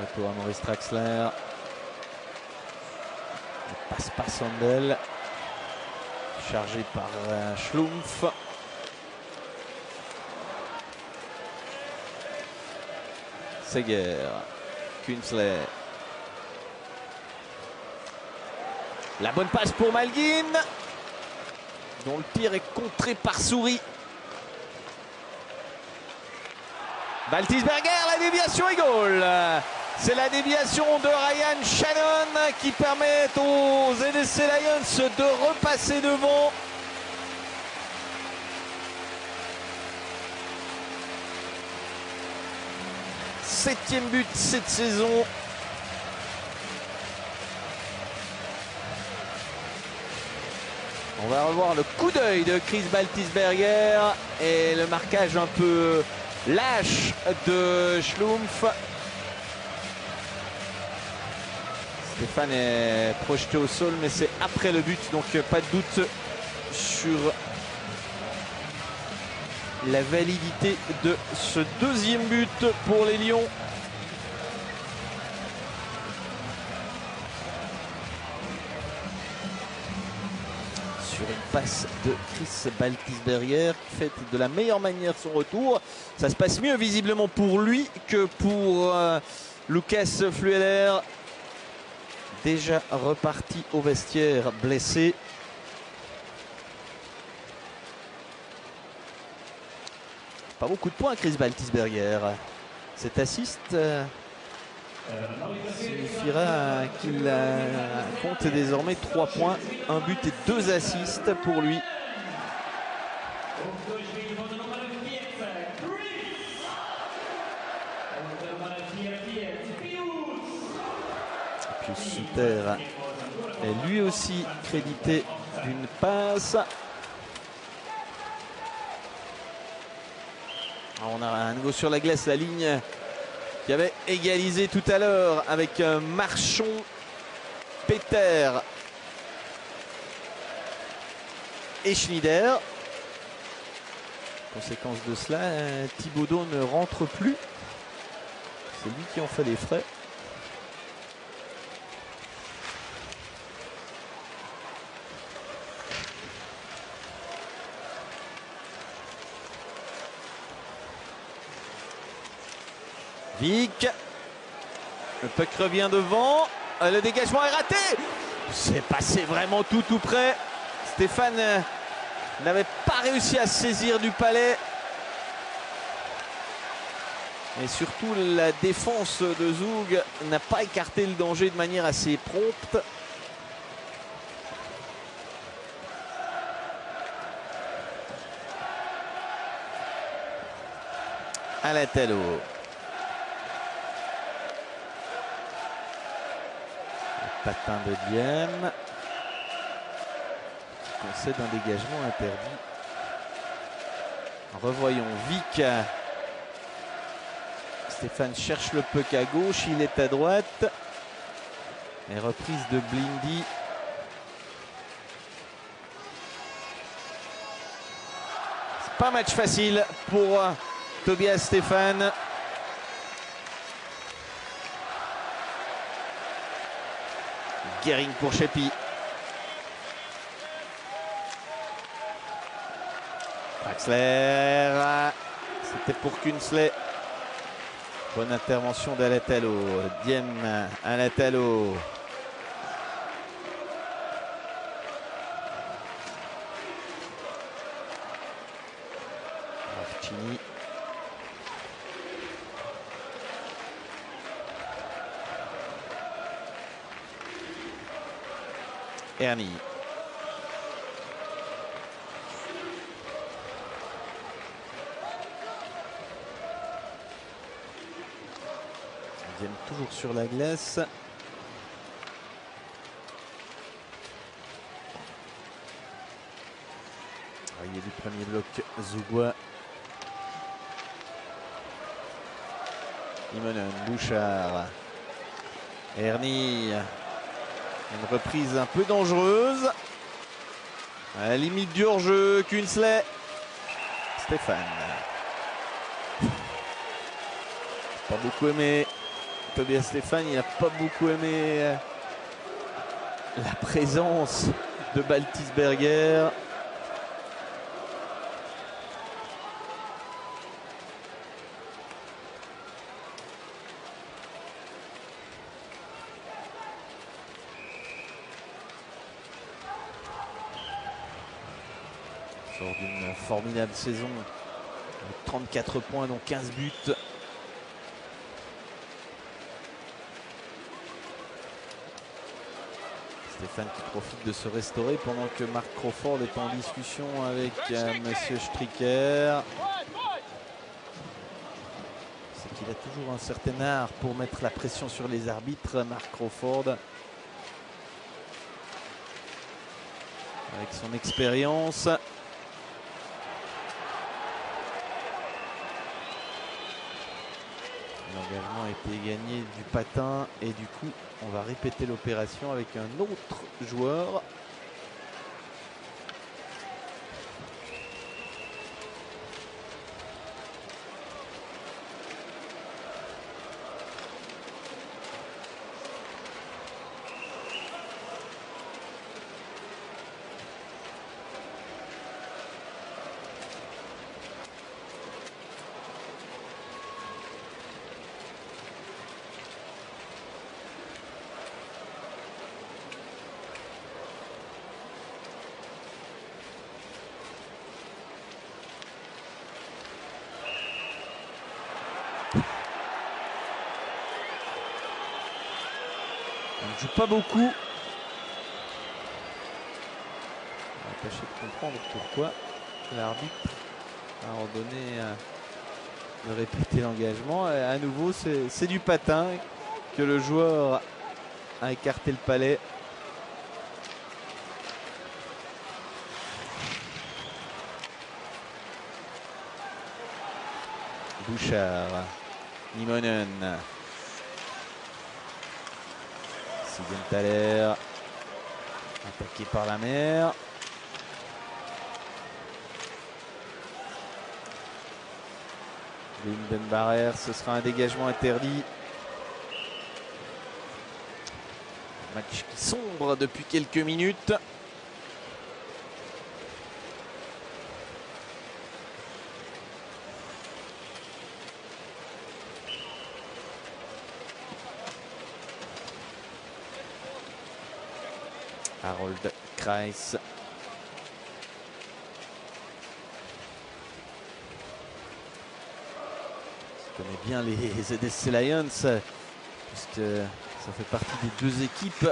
Speaker 1: Retour à Maurice Traxler. Ne passe pas Sandel. Chargé par Schlumpf. Seger. Künzle. La bonne passe pour Malgin, dont le tir est contré par Souris. Baltisberger, la déviation et goal. C'est la déviation de Ryan Shannon qui permet aux ZSC Lions de repasser devant. Septième but cette saison. On va revoir le coup d'œil de Chris Baltisberger et le marquage un peu lâche de Schlumpf. Stéphane est projeté au sol, mais c'est après le but, donc pas de doute sur la validité de ce deuxième but pour les Lions. Sur une passe de Chris Baltisberger qui fait de la meilleure manière son retour. Ça se passe mieux visiblement pour lui que pour Lucas Flueller. Déjà reparti au vestiaire blessé. Pas beaucoup de points Chris Baltisberger. Cet assist signifiera qu'il compte désormais 3 points, 1 but et 2 assists pour lui. Puis Souter est lui aussi crédité d'une passe. On a à nouveau sur la glace la ligne qui avait égalisé tout à l'heure avec Marchon, Peter et Schneider. Conséquence de cela, Thibaudeau ne rentre plus. C'est lui qui en fait les frais. Vic. Le puck revient devant. Le dégagement est raté. C'est passé vraiment tout près. Stéphane n'avait pas réussi à se saisir du palais. Et surtout, la défense de Zoug n'a pas écarté le danger de manière assez prompte. Alatello. Le patin de Diem. Concède un dégagement interdit. Revoyons Vic. Stéphane cherche le puck à gauche, il est à droite. Et reprise de Blindy. C'est pas un match facile pour Tobias Stéphane. Gehring pour Sheppy. Draxler. C'était pour Künzle. Bonne intervention d'Alatello. Diem, Alatello. Martini. Ernie. Diem toujours sur la glace. Il y a du premier bloc Zougois. Imonen, Bouchard. Ernie. Une reprise un peu dangereuse. À la limite du hors-jeu, Künzle. Stéphane. Pas beaucoup aimé. Tobias Stéphane, il n'a pas beaucoup aimé la présence de Baltisberger. Sort d'une formidable saison. 34 points, dont 15 buts. Stéphane qui profite de se restaurer pendant que Marc Crawford est en discussion avec Monsieur Stricker. C'est qu'il a toujours un certain art pour mettre la pression sur les arbitres, Marc Crawford. Avec son expérience. L'engagement a été gagné du patin et du coup on va répéter l'opération avec un autre joueur. On ne joue pas beaucoup. On va tâcher de comprendre pourquoi l'arbitre a ordonné de répéter l'engagement. À nouveau, c'est du patin que le joueur a écarté le palais. Bouchard. Immonen. Siegenthaler. Attaqué par la mer. Lindenbarer, ce sera un dégagement interdit. Match qui sombre depuis quelques minutes. Harold Kreis. Qui connaît bien les ZSC Lions, puisque ça fait partie des deux équipes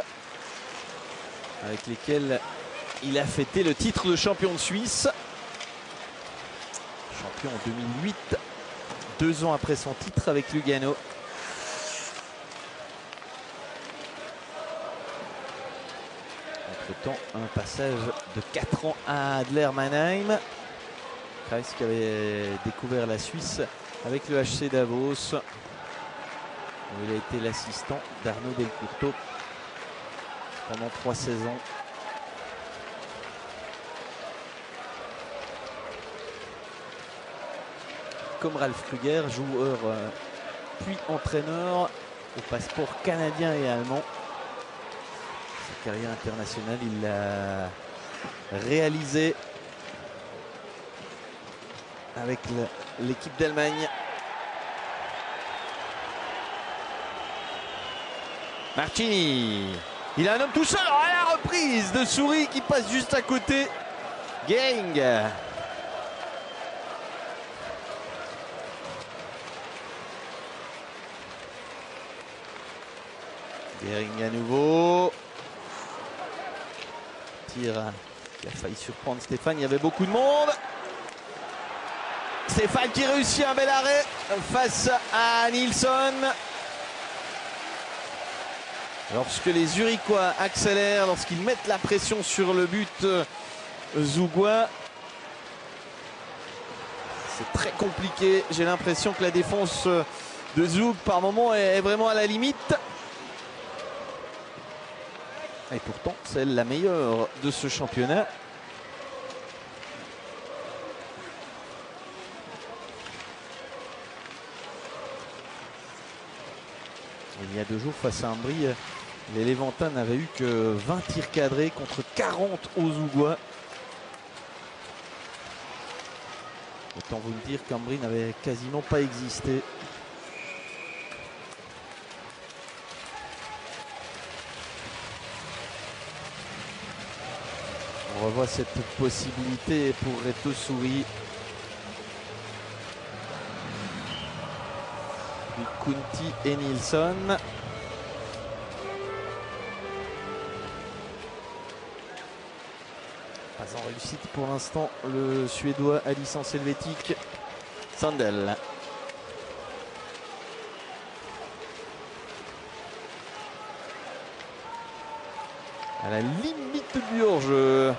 Speaker 1: avec lesquelles il a fêté le titre de champion de Suisse. Champion en 2008, 2 ans après son titre avec Lugano. Entre-temps, un passage de 4 ans à Adler Mannheim. Kreis qui avait découvert la Suisse avec le HC Davos, où il a été l'assistant d'Arnaud Delcourteau pendant 3 saisons. Comme Ralf Kruger, joueur puis entraîneur au passeport canadien et allemand. Sa carrière internationale, il l'a réalisée avec l'équipe d'Allemagne. Martini, il a un homme tout seul à la reprise de Souris qui passe juste à côté. Gehring. Gehring à nouveau. Tir qui a failli surprendre Stéphane, il y avait beaucoup de monde. Stéphane qui réussit un bel arrêt face à Nilsson. Lorsque les Zurichois accélèrent, lorsqu'ils mettent la pression sur le but zougois, c'est très compliqué. J'ai l'impression que la défense de Zoug par moment est vraiment à la limite. Et pourtant, c'est la meilleure de ce championnat. Il y a 2 jours, face à Ambry, les Léventins n'avaient eu que 20 tirs cadrés contre 40 aux Zougois. Autant vous le dire qu'Ambry n'avait quasiment pas existé. On revoit cette possibilité pour Reto Souris. Puis Kunti et Nilsson. Pas en réussite pour l'instant le Suédois à licence helvétique. Sandel. À la limite du hors-jeu.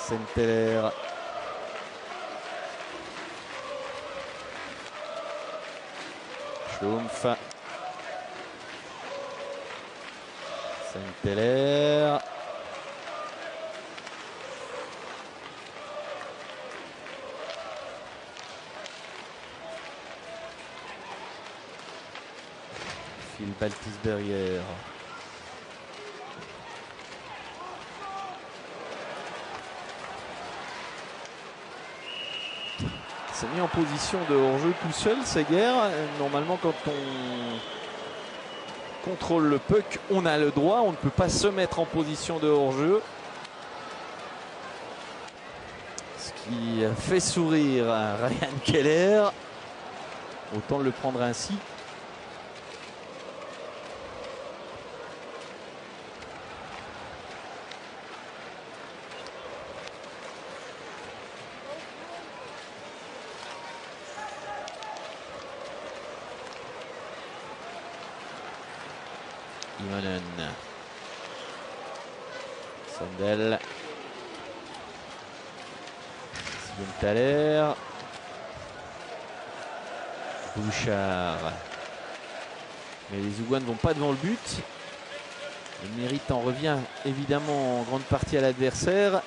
Speaker 1: Siegenthaler. Schlumpf. Siegenthaler. Phil Baltisberger. S'est mis en position de hors-jeu tout seul, Seger. Normalement, quand on contrôle le puck, on a le droit. On ne peut pas se mettre en position de hors-jeu. Ce qui fait sourire Ryan Keller. Autant le prendre ainsi. Immonen. Sandel. Siegenthaler. Bouchard. Mais les Zougois ne vont pas devant le but. Le mérite en revient évidemment en grande partie à l'adversaire.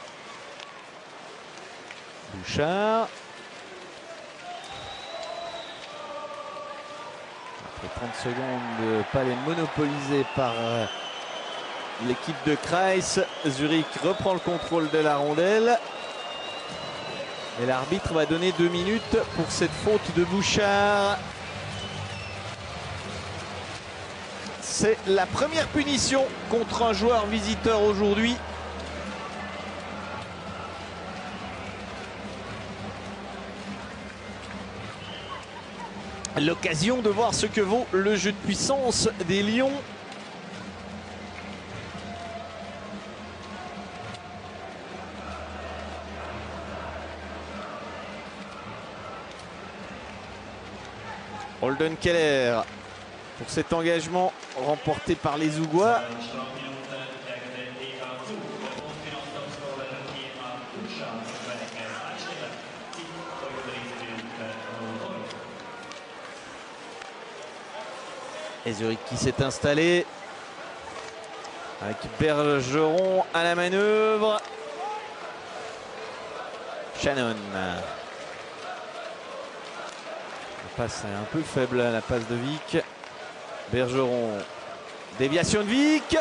Speaker 1: Bouchard. Après 30 secondes, pas les monopolisés par l'équipe de Kreis. Zurich reprend le contrôle de la rondelle. Et l'arbitre va donner 2 minutes pour cette faute de Bouchard. C'est la première punition contre un joueur visiteur aujourd'hui. L'occasion de voir ce que vaut le jeu de puissance des Lions. Holden Keller pour cet engagement remporté par les Zougois. Et Zurich qui s'est installé avec Bergeron à la manœuvre. Shannon. La passe est un peu faible, la passe de Vic. Bergeron. Déviation de Vic.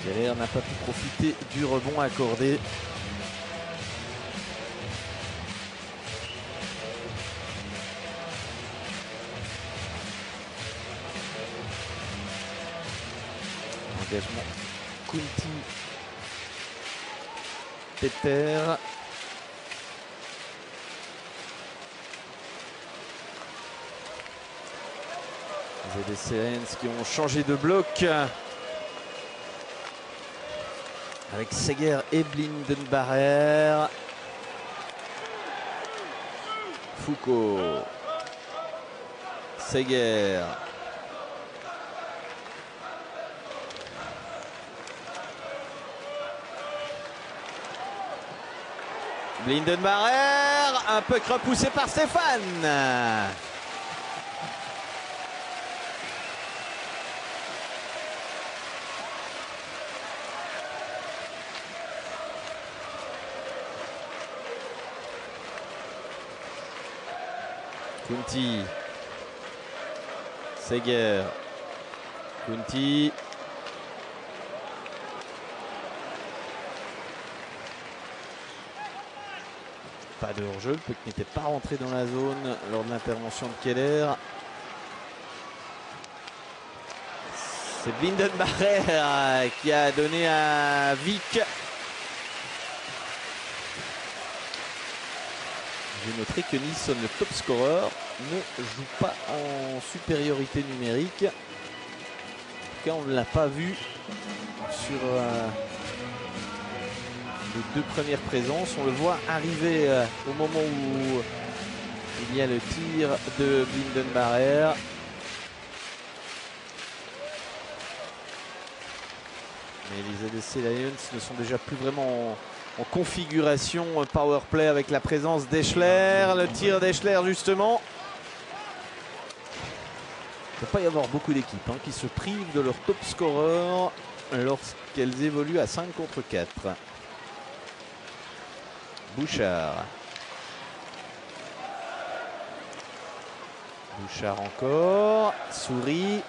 Speaker 1: Keller n'a pas pu profiter du rebond accordé. Engagement Kunti, Peter. ZDCNs qui ont changé de bloc avec Seger et Blindenbarrer. Foucault, Seger. Blindenbarrer, un peu repoussé par Stéphane. Kunti, Seger, Kunti. Pas de hors-jeu, le puck n'était pas rentré dans la zone lors de l'intervention de Keller. C'est Blindenbarrer qui a donné à Vic. Je noterai que Nilsson, le top scorer, ne joue pas en supériorité numérique. En tout cas, on ne l'a pas vu sur les 2 premières présences. On le voit arriver au moment où il y a le tir de Blindenbarrer. Mais les ADC Lions ne sont déjà plus vraiment en configuration power play avec la présence d'Eschler. Le tir d'Eschler justement. Il ne peut pas y avoir beaucoup d'équipes qui se privent de leur top scorer lorsqu'elles évoluent à 5 contre 4. Bouchard. Bouchard encore. Souris.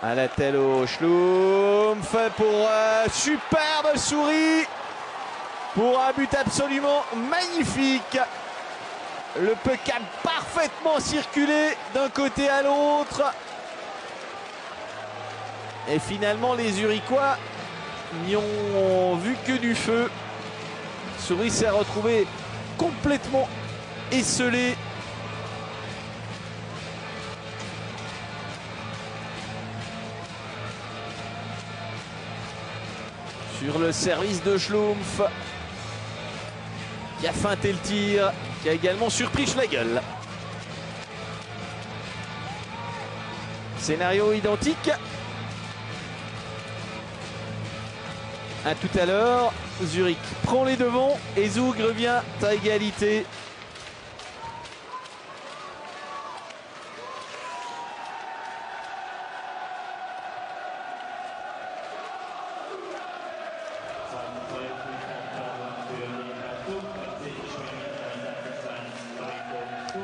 Speaker 1: À la telle au Schlumpf pour superbe Souris. Pour un but absolument magnifique. Le puck a parfaitement circulé d'un côté à l'autre. Et finalement les Zurichois n'y ont vu que du feu. Souris s'est retrouvé complètement esselé. Sur le service de Schlumpf qui a feinté le tir. qui a également surpris Schlegel. Scénario identique. À tout à l'heure. Zurich prend les devants et Zug revient à égalité.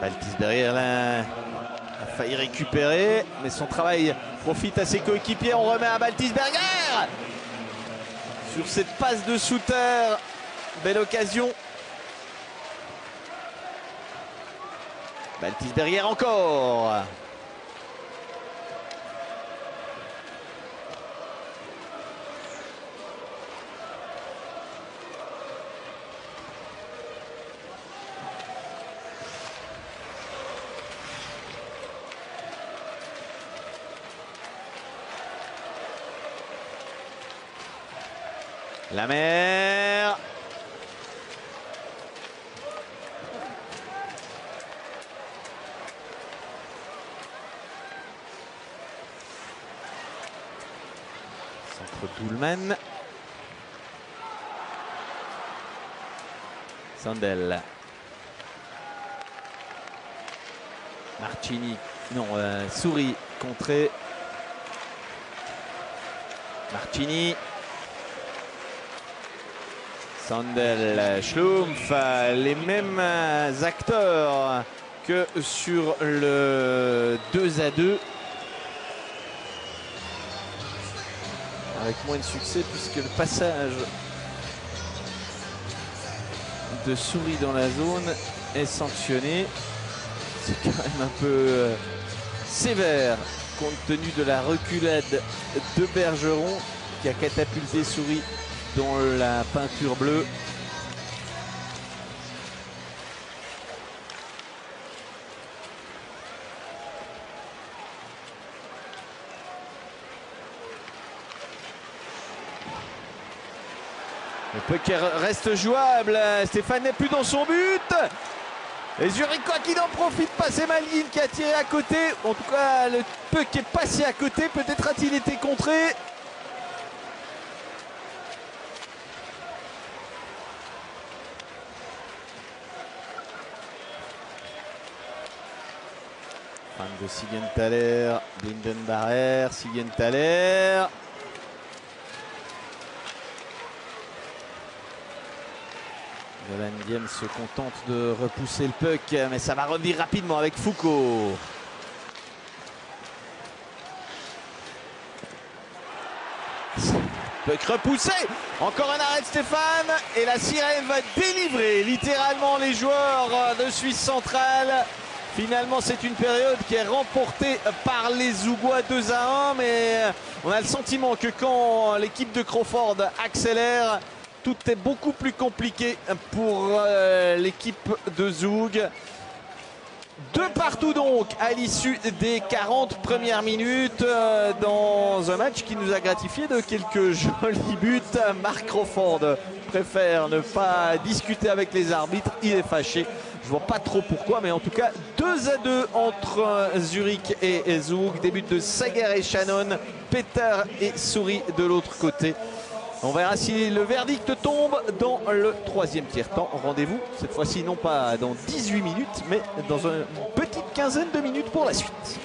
Speaker 1: Baltisberger là a failli récupérer, mais son travail profite à ses coéquipiers. On remet à Baltisberger sur cette passe de Souter. Belle occasion. Baltisberger encore. La mer. Centre Toulman. Sandel. Marcini. Non, Souris contré. Marcini. Sandel, Schlumpf, les mêmes acteurs que sur le 2-2. Avec moins de succès puisque le passage de Souris dans la zone est sanctionné. C'est quand même un peu sévère compte tenu de la reculade de Bergeron qui a catapulté Souris dans la peinture bleue. Le puck reste jouable. Stéphane n'est plus dans son but. Et Zurichois qui n'en profite pas. C'est Malguin qui a tiré à côté. En tout cas, le puck est passé à côté. Peut-être a-t-il été contré. De Siegenthaler, Lindenbarer, Siegenthaler. Nolan Diem se contente de repousser le puck, mais ça va revenir rapidement avec Foucault. Puck repoussé, encore un arrêt de Stéphane et la sirène va délivrer littéralement les joueurs de Suisse centrale. Finalement, c'est une période qui est remportée par les Zougois 2-1, mais on a le sentiment que quand l'équipe de Crawford accélère, tout est beaucoup plus compliqué pour l'équipe de Zug. 2 partout donc à l'issue des 40 premières minutes dans un match qui nous a gratifié de quelques jolis buts. Mark Crawford préfère ne pas discuter avec les arbitres, il est fâché. Je vois pas trop pourquoi, mais en tout cas 2-2 entre Zurich et Zug. Des buts de Sager et Shannon, Peter et Souris de l'autre côté. On verra si le verdict tombe dans le 3e tiers-temps. Rendez-vous cette fois-ci non pas dans 18 minutes, mais dans une petite quinzaine de minutes pour la suite.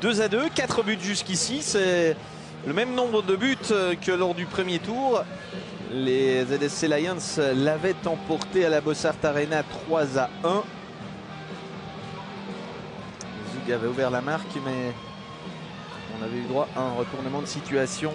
Speaker 1: 2-2, 4 buts jusqu'ici. C'est le même nombre de buts que lors du premier tour. Les ZSC Lions l'avaient emporté à la Bossart Arena 3-1. Zug avait ouvert la marque, mais on avait eu droit à un retournement de situation.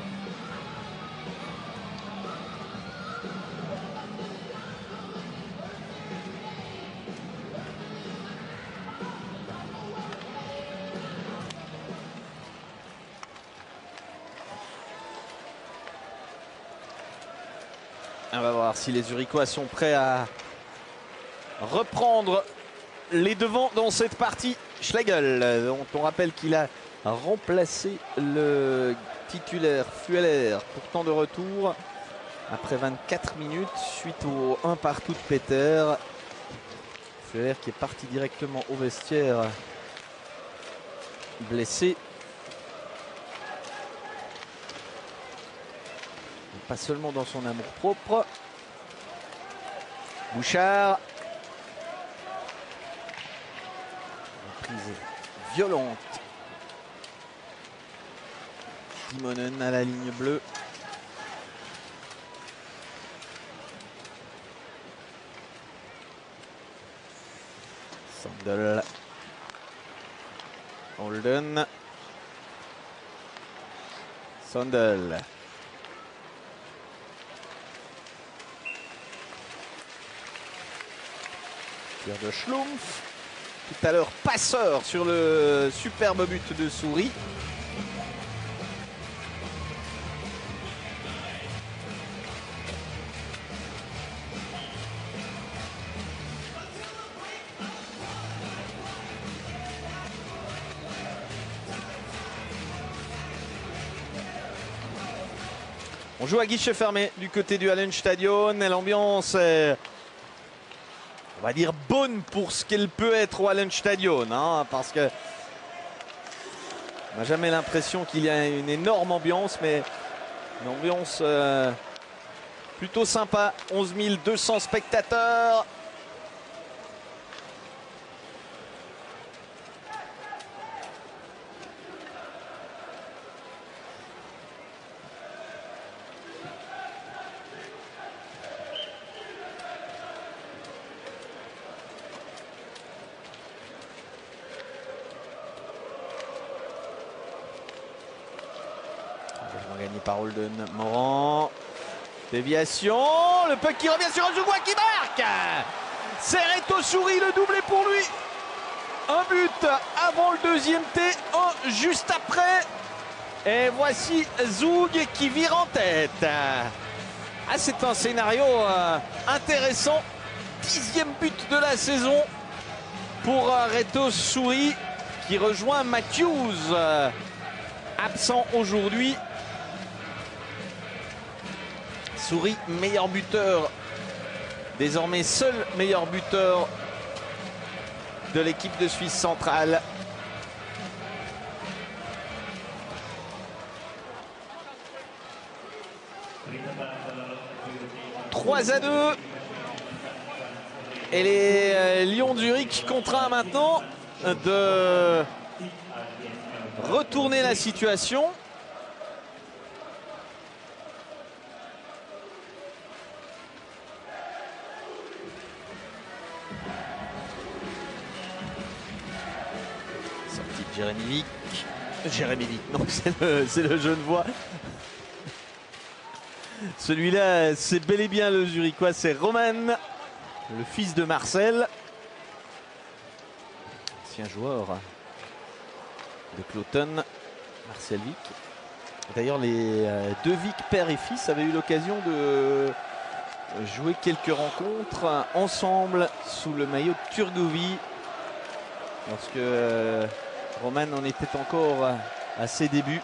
Speaker 1: On va voir si les Zurichois sont prêts à reprendre les devants dans cette partie. Schlegel, dont on rappelle qu'il a remplacé le titulaire Fueller, pourtant de retour après 24 minutes suite au 1 partout de Peter. Fuller qui est parti directement au vestiaire, blessé. Pas seulement dans son amour propre. Bouchard. Reprise violente. Timonen à la ligne bleue. Sandel. Holden. Sandel. Tir de Schlumpf. Tout à l'heure passeur sur le superbe but de Souris. On joue à guichet fermé du côté du Hallenstadion et l'ambiance est, on va dire, bonne pour ce qu'elle peut être au Hallenstadion, hein, parce que on n'a jamais l'impression qu'il y a une énorme ambiance, mais une ambiance plutôt sympa. 11 200 spectateurs. Gagné par Holden. Morand. Déviation. Le puck qui revient sur Ozugwa qui marque. C'est Reto Souris, le doublé pour lui. Un but avant le deuxième T, un juste après. Et voici Zug qui vire en tête. Ah, c'est un scénario intéressant. 10e but de la saison pour Reto Souris qui rejoint Matthews, absent aujourd'hui. Souris, meilleur buteur, désormais seul meilleur buteur de l'équipe de Suisse centrale. « 3-2. Et les Lions de Zurich contraints maintenant de retourner la situation. Jérémy Vick, non, c'est le Genevois. Celui-là, c'est bel et bien le Zurichois, c'est Roman, le fils de Marcel. Ancien joueur de Cloton, Marcel Vick. D'ailleurs, les deux Vick, père et fils, avaient eu l'occasion de jouer quelques rencontres ensemble sous le maillot de Turgovie. Lorsque Roman en était encore à ses débuts.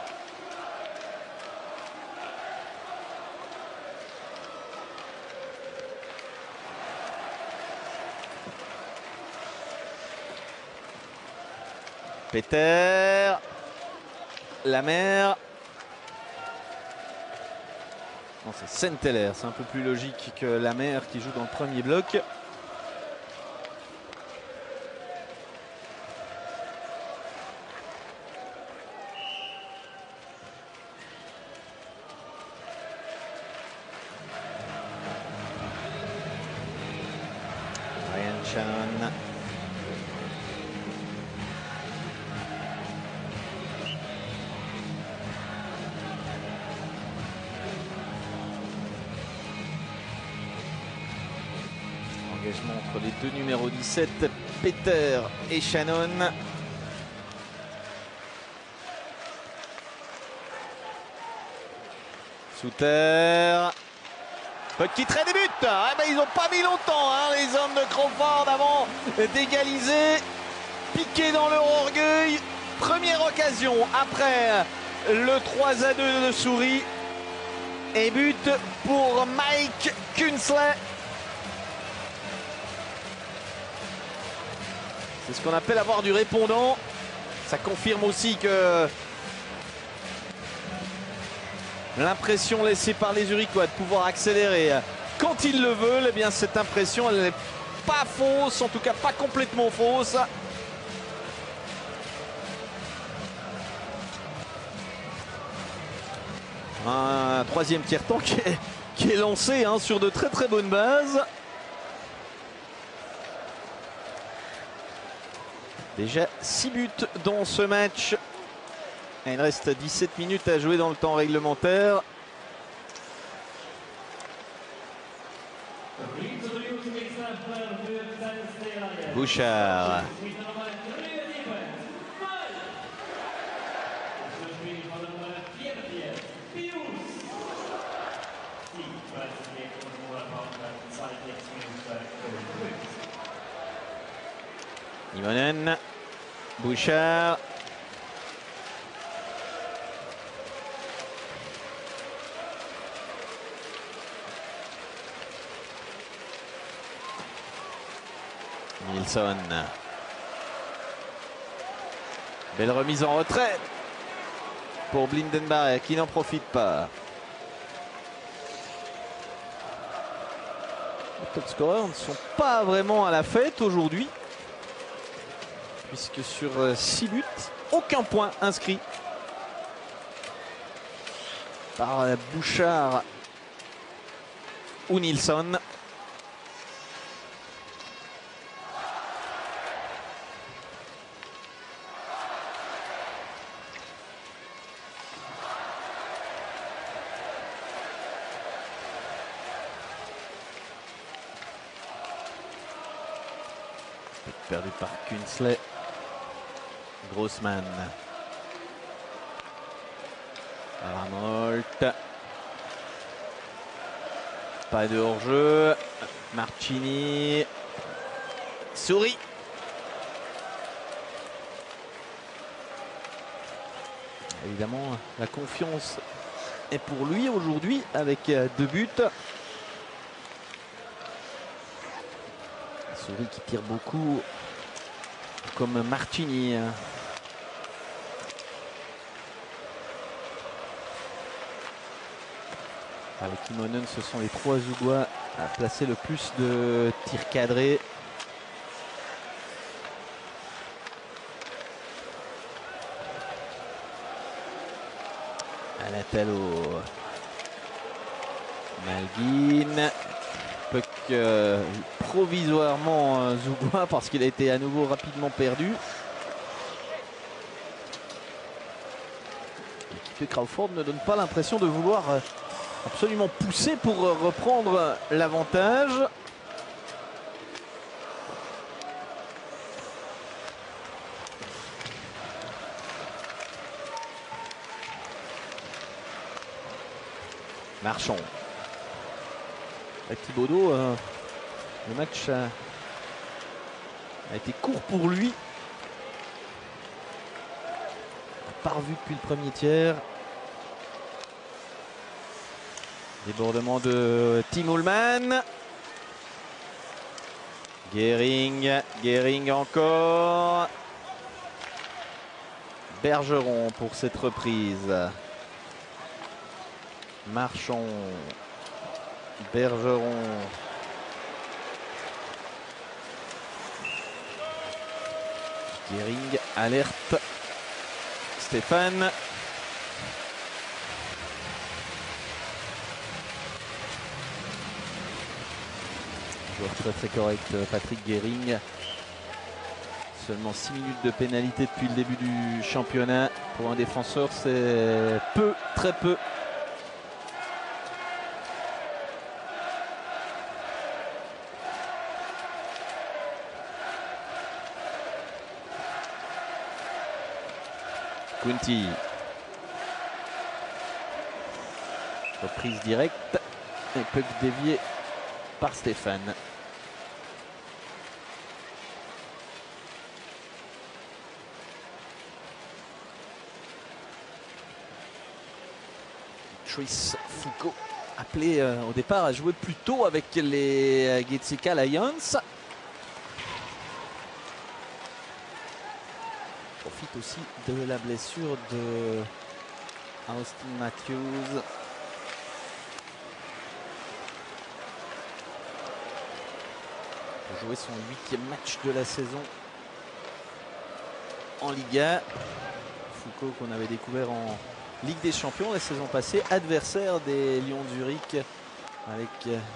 Speaker 1: Peter, la mère. Non, c'est Saint-Heller, c'est un peu plus logique que la mère qui joue dans le premier bloc. Shannon. Engagement entre les deux numéros 17, Peter et Shannon. Sous terre. Puck qui traîne des buts. Ah ben, ils n'ont pas mis longtemps, hein, les hommes de Crawford, avant d'égaliser. Piqué dans leur orgueil. Première occasion après le 3-2 de Souris. Et but pour Mike Kunsley. C'est ce qu'on appelle avoir du répondant. Ça confirme aussi que l'impression laissée par les Zurichois de pouvoir accélérer quand ils le veulent, eh bien cette impression elle n'est pas fausse, en tout cas pas complètement fausse. Un troisième tiers-temps qui est lancé hein, sur de très très bonnes bases. Déjà 6 buts dans ce match. Il reste 17 minutes à jouer dans le temps réglementaire. Bouchard. Imonen, Bouchard. Nilsson. Belle remise en retrait pour Blindenberg qui n'en profite pas. Les top scorers ne sont pas vraiment à la fête aujourd'hui, puisque sur 6 buts, aucun point inscrit par Bouchard ou Nilsson. Perdu par Kunsley. Grossman. Arnold. Pas de hors-jeu. Marchini. Souris. Évidemment, la confiance est pour lui aujourd'hui avec 2 buts. Souris qui tire beaucoup, comme Marchini. Avec Imonen, ce sont les 3 Zougois à placer le plus de tirs cadrés. Alatalo. Malguin. Puck provisoirement Zougois parce qu'il a été à nouveau rapidement perdu. L'équipe de Crawford ne donne pas l'impression de vouloir absolument pousser pour reprendre l'avantage. Marchand. Avec Thibaudot, le match a été court pour lui. Pas revu depuis le premier tiers. Débordement de Tim Ullmann. Gehring encore. Bergeron pour cette reprise. Marchand. Bergeron. Gehring, alerte. Stéphane. Joueur très très correct, Patrick Gehring. Seulement 6 minutes de pénalité depuis le début du championnat. Pour un défenseur, c'est peu, très peu. Kunti. Reprise directe et puck dévié par Stéphane. Chris Foucault appelé au départ à jouer plus tôt avec les Getsika Lions. profite aussi de la blessure de Austin Matthews. Pour jouer son 8e match de la saison en Liga. Foucault qu'on avait découvert en Ligue des Champions la saison passée, adversaire des Lions de Zurich avec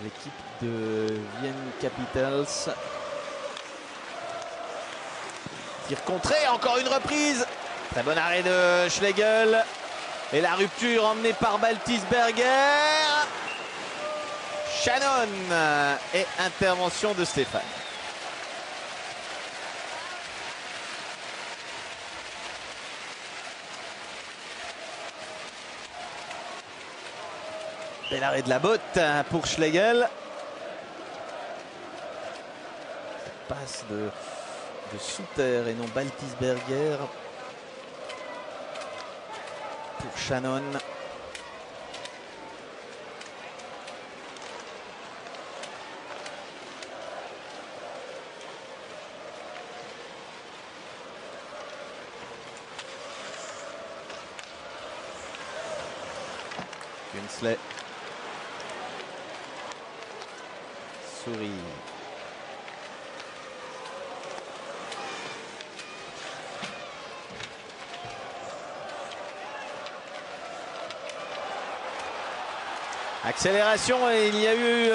Speaker 1: l'équipe de Vienne Capitals. Tir contré, encore une reprise. Très bon arrêt de Schlegel. Et la rupture emmenée par Baltisberger. Shannon et intervention de Stéphane. Bel arrêt de la botte pour Schlegel. Passe de Souter et non Baltisberger pour Shannon. Gunsley. Souris. Accélération et il y a eu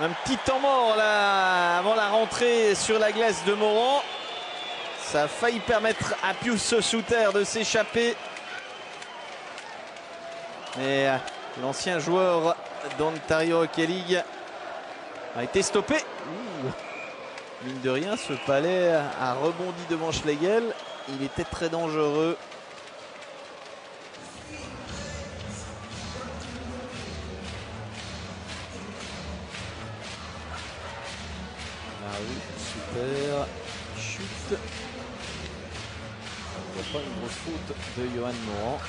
Speaker 1: un petit temps mort là avant la rentrée sur la glace de Morand. Ça a failli permettre à Pius Souter de s'échapper. Mais l'ancien joueur d'Ontario Hockey League a été stoppé. Mine de rien, ce palais a rebondi devant Schlegel. Il était très dangereux. Super chute. On ne voit pas une grosse faute de Johan Morand.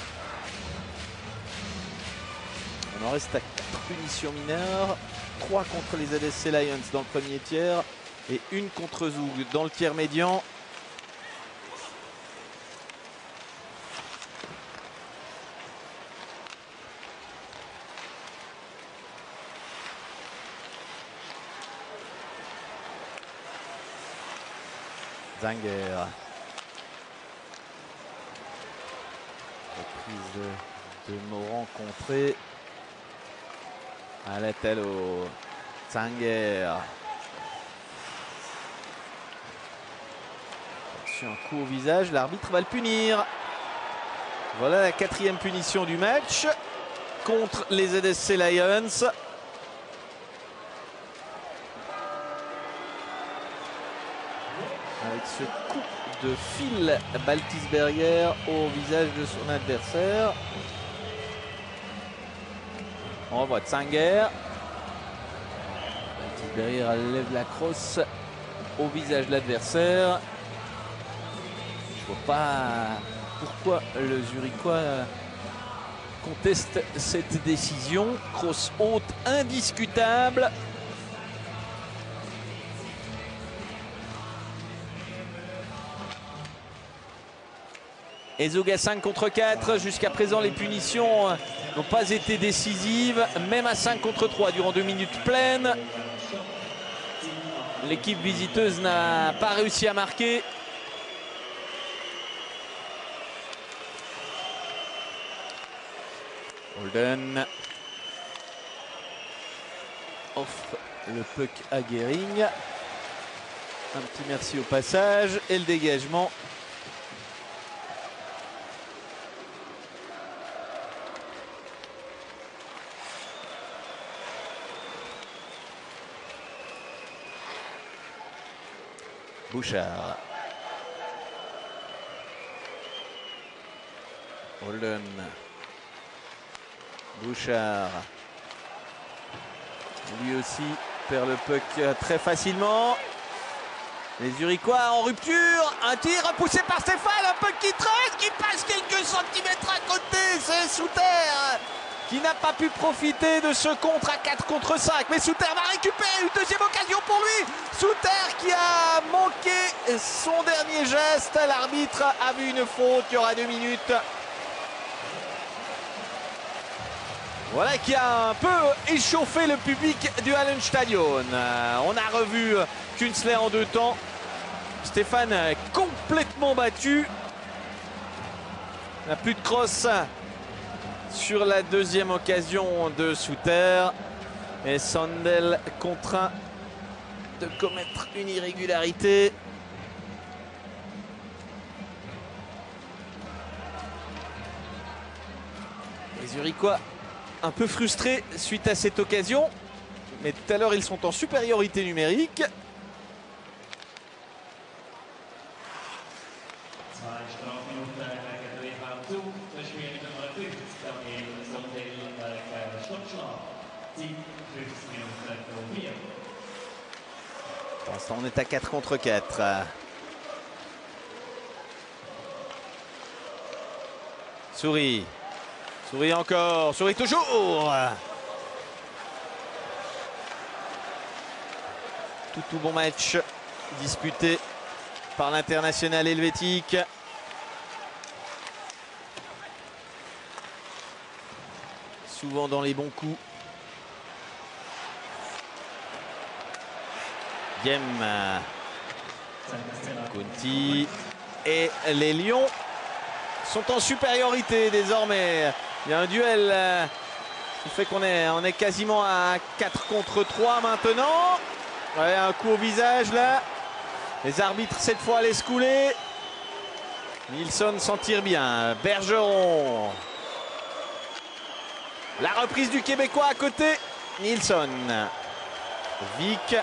Speaker 1: On en reste à 4 punitions mineures. 3 contre les ZSC Lions dans le premier tiers et 1 contre Zoug dans le tiers médian. Zanger. Reprise de Morand contrée. Alatello. Zanger. Un coup au visage, l'arbitre va le punir. Voilà la 4e punition du match contre les ZSC Lions. Avec ce coup de fil Baltisberger au visage de son adversaire. On revoit Zanger. Baltisberger lève la crosse au visage de l'adversaire. Je ne vois pas pourquoi le Zurichois conteste cette décision. Crosse haute indiscutable. Et Zoug à 5 contre 4. Jusqu'à présent, les punitions n'ont pas été décisives. Même à 5 contre 3 durant 2 minutes pleines. L'équipe visiteuse n'a pas réussi à marquer. Holden offre le puck à Gehring. Un petit merci au passage et le dégagement. Bouchard. Holden. Bouchard. Lui aussi perd le puck très facilement. Les Zurichois en rupture. Un tir repoussé par Stéphane. Un puck qui traîne, qui passe quelques centimètres à côté. C'est Souter qui n'a pas pu profiter de ce contre à 4 contre 5. Mais Souter va récupérer une deuxième occasion pour lui. Souter qui a manqué son dernier geste. L'arbitre a vu une faute. Il y aura 2 minutes. Voilà qui a un peu échauffé le public du Hallenstadion. On a revu Künzle en 2 temps. Stéphane complètement battu. Il n'a plus de cross sur la deuxième occasion de Souter. Et Sandel contraint de commettre une irrégularité. Les Zurichois un peu frustrés suite à cette occasion. Mais tout à l'heure, ils sont en supériorité numérique. Pour l'instant, on est à 4 contre 4. Souris. Souris encore. Souris toujours. Tout bon match disputé par l'international helvétique. Souvent dans les bons coups. Diem, Conti et les Lions sont en supériorité désormais. Il y a un duel qui fait qu'on est quasiment à 4 contre 3 maintenant. Ouais, un coup au visage là. Les arbitres cette fois laissent couler. Nilsson s'en tire bien. Bergeron. La reprise du Québécois à côté. Nilsson. Vic.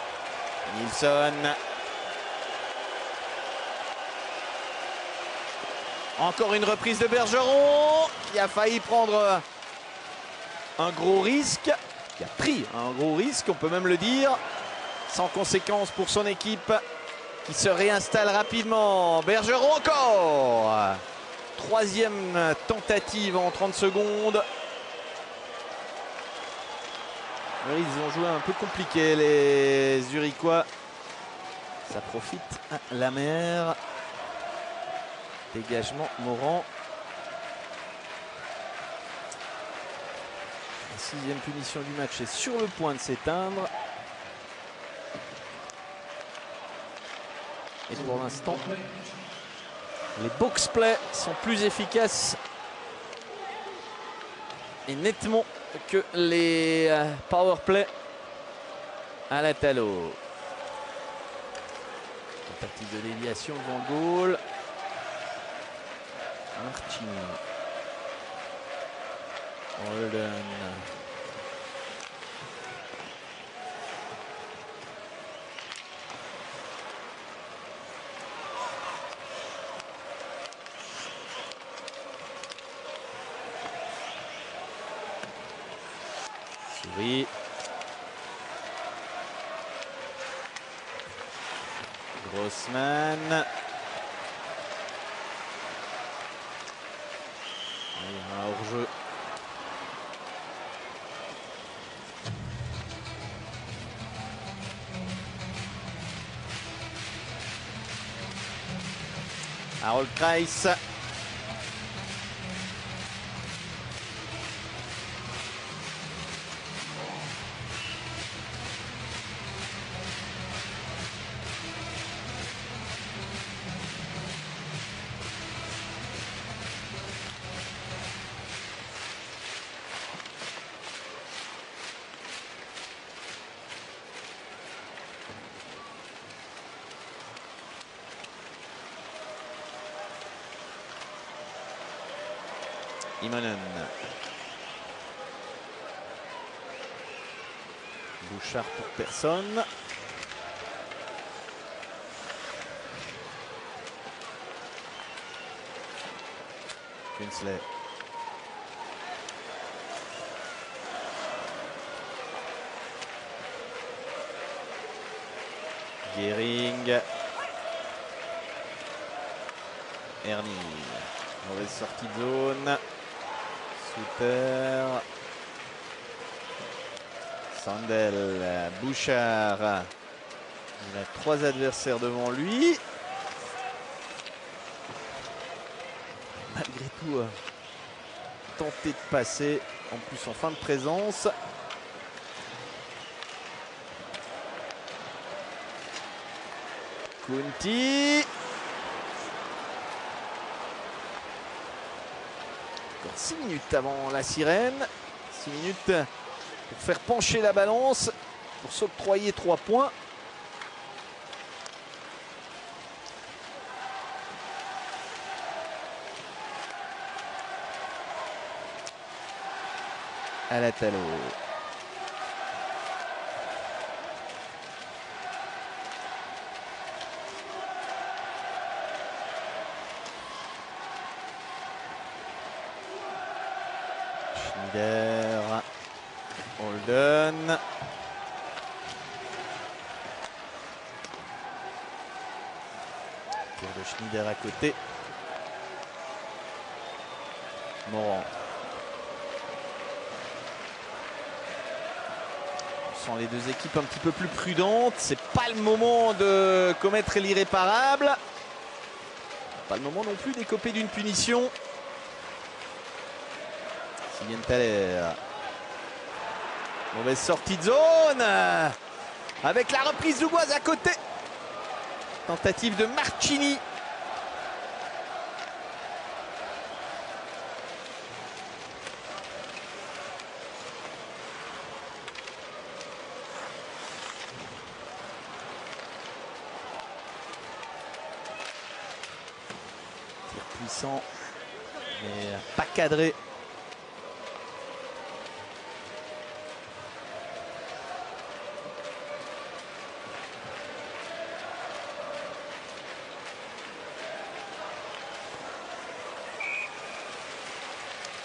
Speaker 1: Nilsson. Encore une reprise de Bergeron qui a failli prendre un gros risque. Qui a pris un gros risque, on peut même le dire. Sans conséquence pour son équipe qui se réinstalle rapidement. Bergeron encore. Troisième tentative en 30 secondes. Oui, ils ont joué un peu compliqué les Zurichois. Ça profite à la mer. Dégagement Morand. La 6e punition du match est sur le point de s'éteindre. Et pour l'instant, les box-plays sont plus efficaces et nettement que les power-play à la Talo. Tentative de déviation devant le goal. Martini. Holden. Souris. Grossman. Il y a un hors-jeu. Harold Kreis. Imonen. Bouchard pour personne. Künzle. Gehring. Ernie. Mauvaise sortie de zone. Souter. Sandel, Bouchard. Il a 3 adversaires devant lui. Malgré tout, tenter de passer, en plus en fin de présence. Kunti. Encore 6 minutes avant la sirène. 6 minutes pour faire pencher la balance, pour s'octroyer 3 points. Alatalo. Schneider. Holden. Tir de Schneider à côté. Morand. On sent les deux équipes un petit peu plus prudentes. C'est pas le moment de commettre l'irréparable. Pas le moment non plus d'écoper d'une punition. Sivienthaler. Mauvaise sortie de zone. Avec la reprise zougoise à côté. Tentative de Marchini. Tir puissant, mais pas cadré.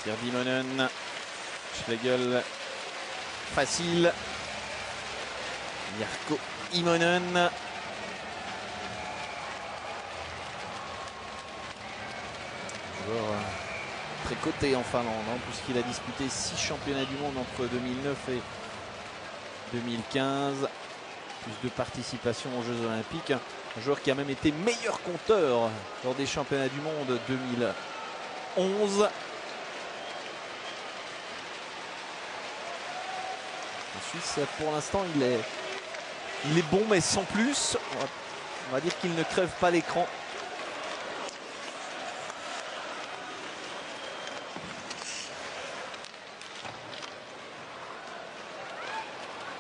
Speaker 1: Tir d'Immonen. Schlegel. Facile. Jarkko Immonen. Joueur très coté en Finlande, puisqu'il a disputé 6 championnats du monde entre 2009 et 2015. Plus de participation aux Jeux Olympiques. Un joueur qui a même été meilleur compteur lors des championnats du monde 2011. En Suisse, pour l'instant, il est bon, mais sans plus. On va dire qu'il ne crève pas l'écran.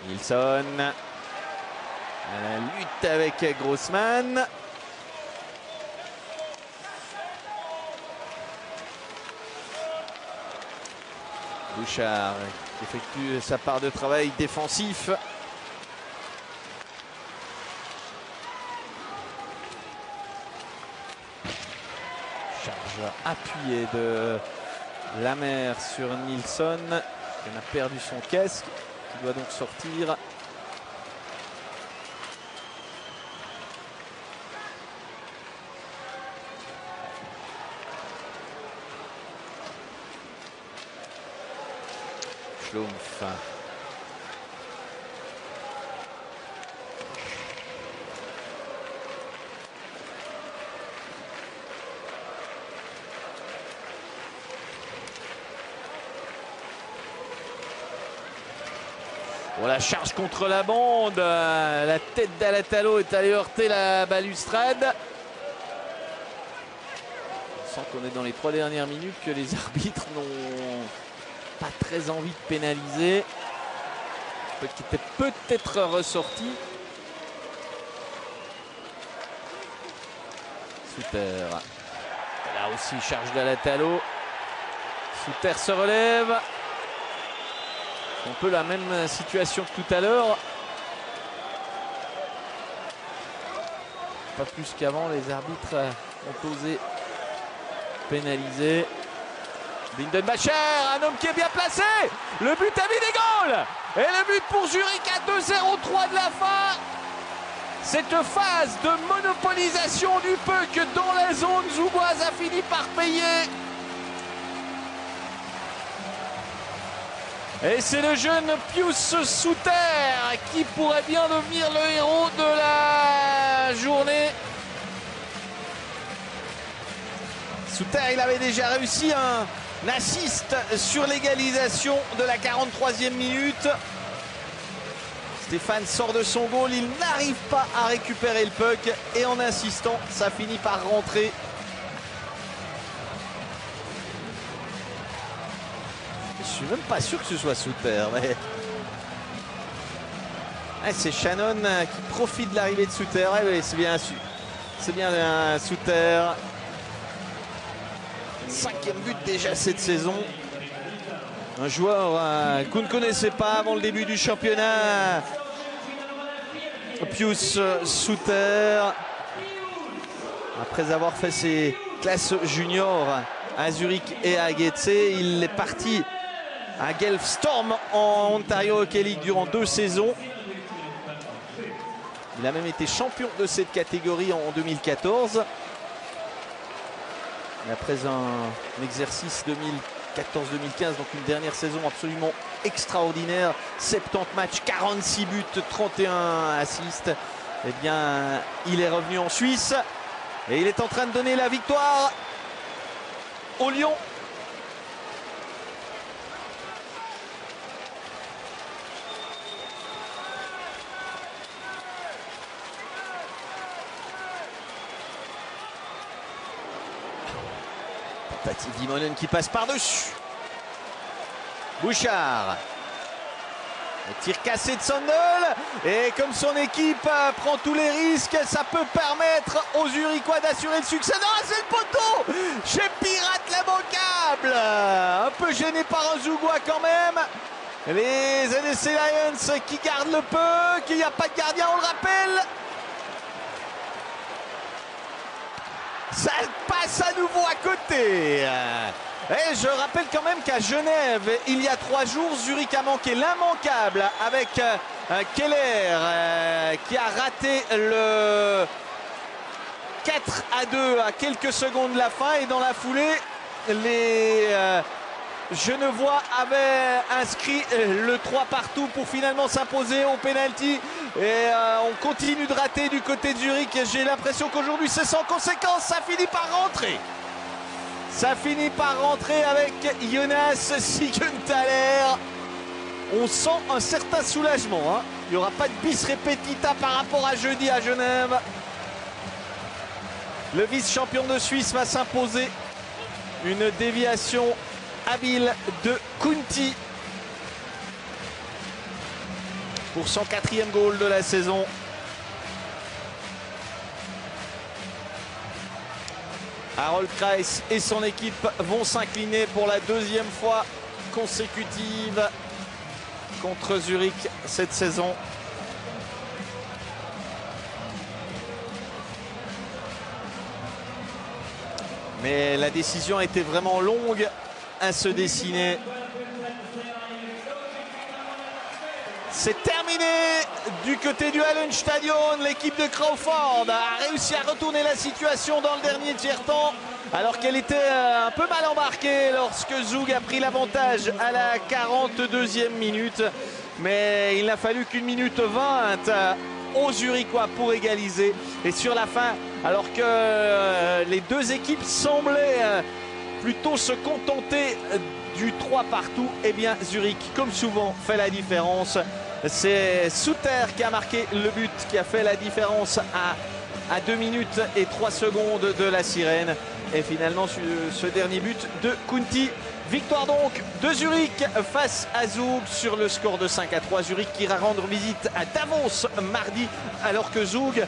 Speaker 1: Nilsson. La lutte avec Grossman. Bouchard effectue sa part de travail défensif. Charge appuyée de Lamer sur Nilsson. Il a perdu son casque. Il doit donc sortir. Schlumpf. Oh, la charge contre la bande. La tête d'Alatalo est allée heurter la balustrade. On sent qu'on est dans les 3 dernières minutes, que les arbitres n'ont pas très envie de pénaliser. Qui était peut-être ressorti. Souter. Là aussi, charge d'Alatalo. Souter se relève. Un peu la même situation que tout à l'heure. Pas plus qu'avant, les arbitres ont osé pénaliser. Bindenbacher, un homme qui est bien placé. Le but à Vidégoal. Et le but pour Zurich à 2-0-3 de la fin. Cette phase de monopolisation du puck dans la zone zougoise a fini par payer. Et c'est le jeune Pius Suter qui pourrait bien devenir le héros de la journée. Suter, il avait déjà réussi un assist sur l'égalisation de la 43e minute. Stéphane sort de son goal, il n'arrive pas à récupérer le puck et en insistant, ça finit par rentrer. Je suis même pas sûr que ce soit Suter, mais c'est Shannon qui profite de l'arrivée de Suter. C'est bien Suter. 5e but déjà cette saison. Un joueur qu'on ne connaissait pas avant le début du championnat. Pius Suter. Après avoir fait ses classes juniors à Zurich et à Getse, il est parti à Guelph Storm en Ontario Hockey League durant 2 saisons. Il a même été champion de cette catégorie en 2014. Et après un exercice 2014-2015, donc une dernière saison absolument extraordinaire, 70 matchs, 46 buts, 31 assists, eh bien il est revenu en Suisse et il est en train de donner la victoire au Lion. Tati Dimonen qui passe par-dessus. Bouchard. Le tir cassé de Sandel. Et comme son équipe prend tous les risques, ça peut permettre aux Zurichois d'assurer le succès. Non, c'est le poteau chez Pirate l'immanquable. Un peu gêné par un Zougois quand même. Les NSC Lions qui gardent le puck. Il n'y a pas de gardien, on le rappelle. Ça passe à nouveau à côté. Et je rappelle quand même qu'à Genève, il y a 3 jours, Zurich a manqué l'immanquable avec Keller qui a raté le 4-2 à quelques secondes de la fin. Et dans la foulée, les Genevois avaient inscrit le 3 partout pour finalement s'imposer au penalty. Et on continue de rater du côté de Zurich. J'ai l'impression qu'aujourd'hui c'est sans conséquence. Ça finit par rentrer. Ça finit par rentrer avec Jonas Siegenthaler. On sent un certain soulagement. Il n'y aura pas de bis repetita par rapport à jeudi à Genève. Le vice-champion de Suisse va s'imposer. Une déviation habile de Kunti pour son 4e goal de la saison. Harold Kreis et son équipe vont s'incliner pour la 2e fois consécutive contre Zurich cette saison. Mais la décision a été vraiment longue à se dessiner. C'est terminé du côté du Hallenstadion. L'équipe de Crawford a réussi à retourner la situation dans le dernier tiers-temps, alors qu'elle était un peu mal embarquée lorsque Zug a pris l'avantage à la 42e minute. Mais il n'a fallu qu'1 minute 20 aux Zurichois pour égaliser. Et sur la fin, alors que les deux équipes semblaient plutôt se contenter du 3 partout, eh bien Zurich, comme souvent, fait la différence. C'est Suter qui a marqué le but, qui a fait la différence à 2 minutes et 3 secondes de la sirène. Et finalement, ce dernier but de Kunti. Victoire donc de Zurich face à Zug sur le score de 5-3. Zurich qui ira rendre visite à Davos mardi, alors que Zug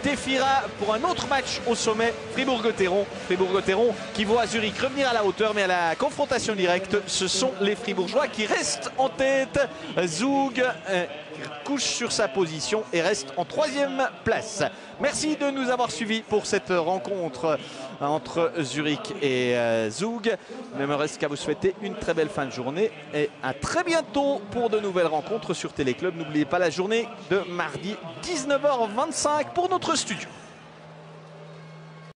Speaker 1: défiera pour un autre match au sommet Fribourg-Gotteron. Fribourg-Gotteron qui voit Zurich revenir à la hauteur, mais à la confrontation directe, ce sont les Fribourgeois qui restent en tête. Zug couche sur sa position et reste en 3e place. Merci de nous avoir suivis pour cette rencontre entre Zurich et Zug. Il ne me reste qu'à vous souhaiter une très belle fin de journée et à très bientôt pour de nouvelles rencontres sur Téléclub. N'oubliez pas la journée de mardi 19h25 pour notre studio.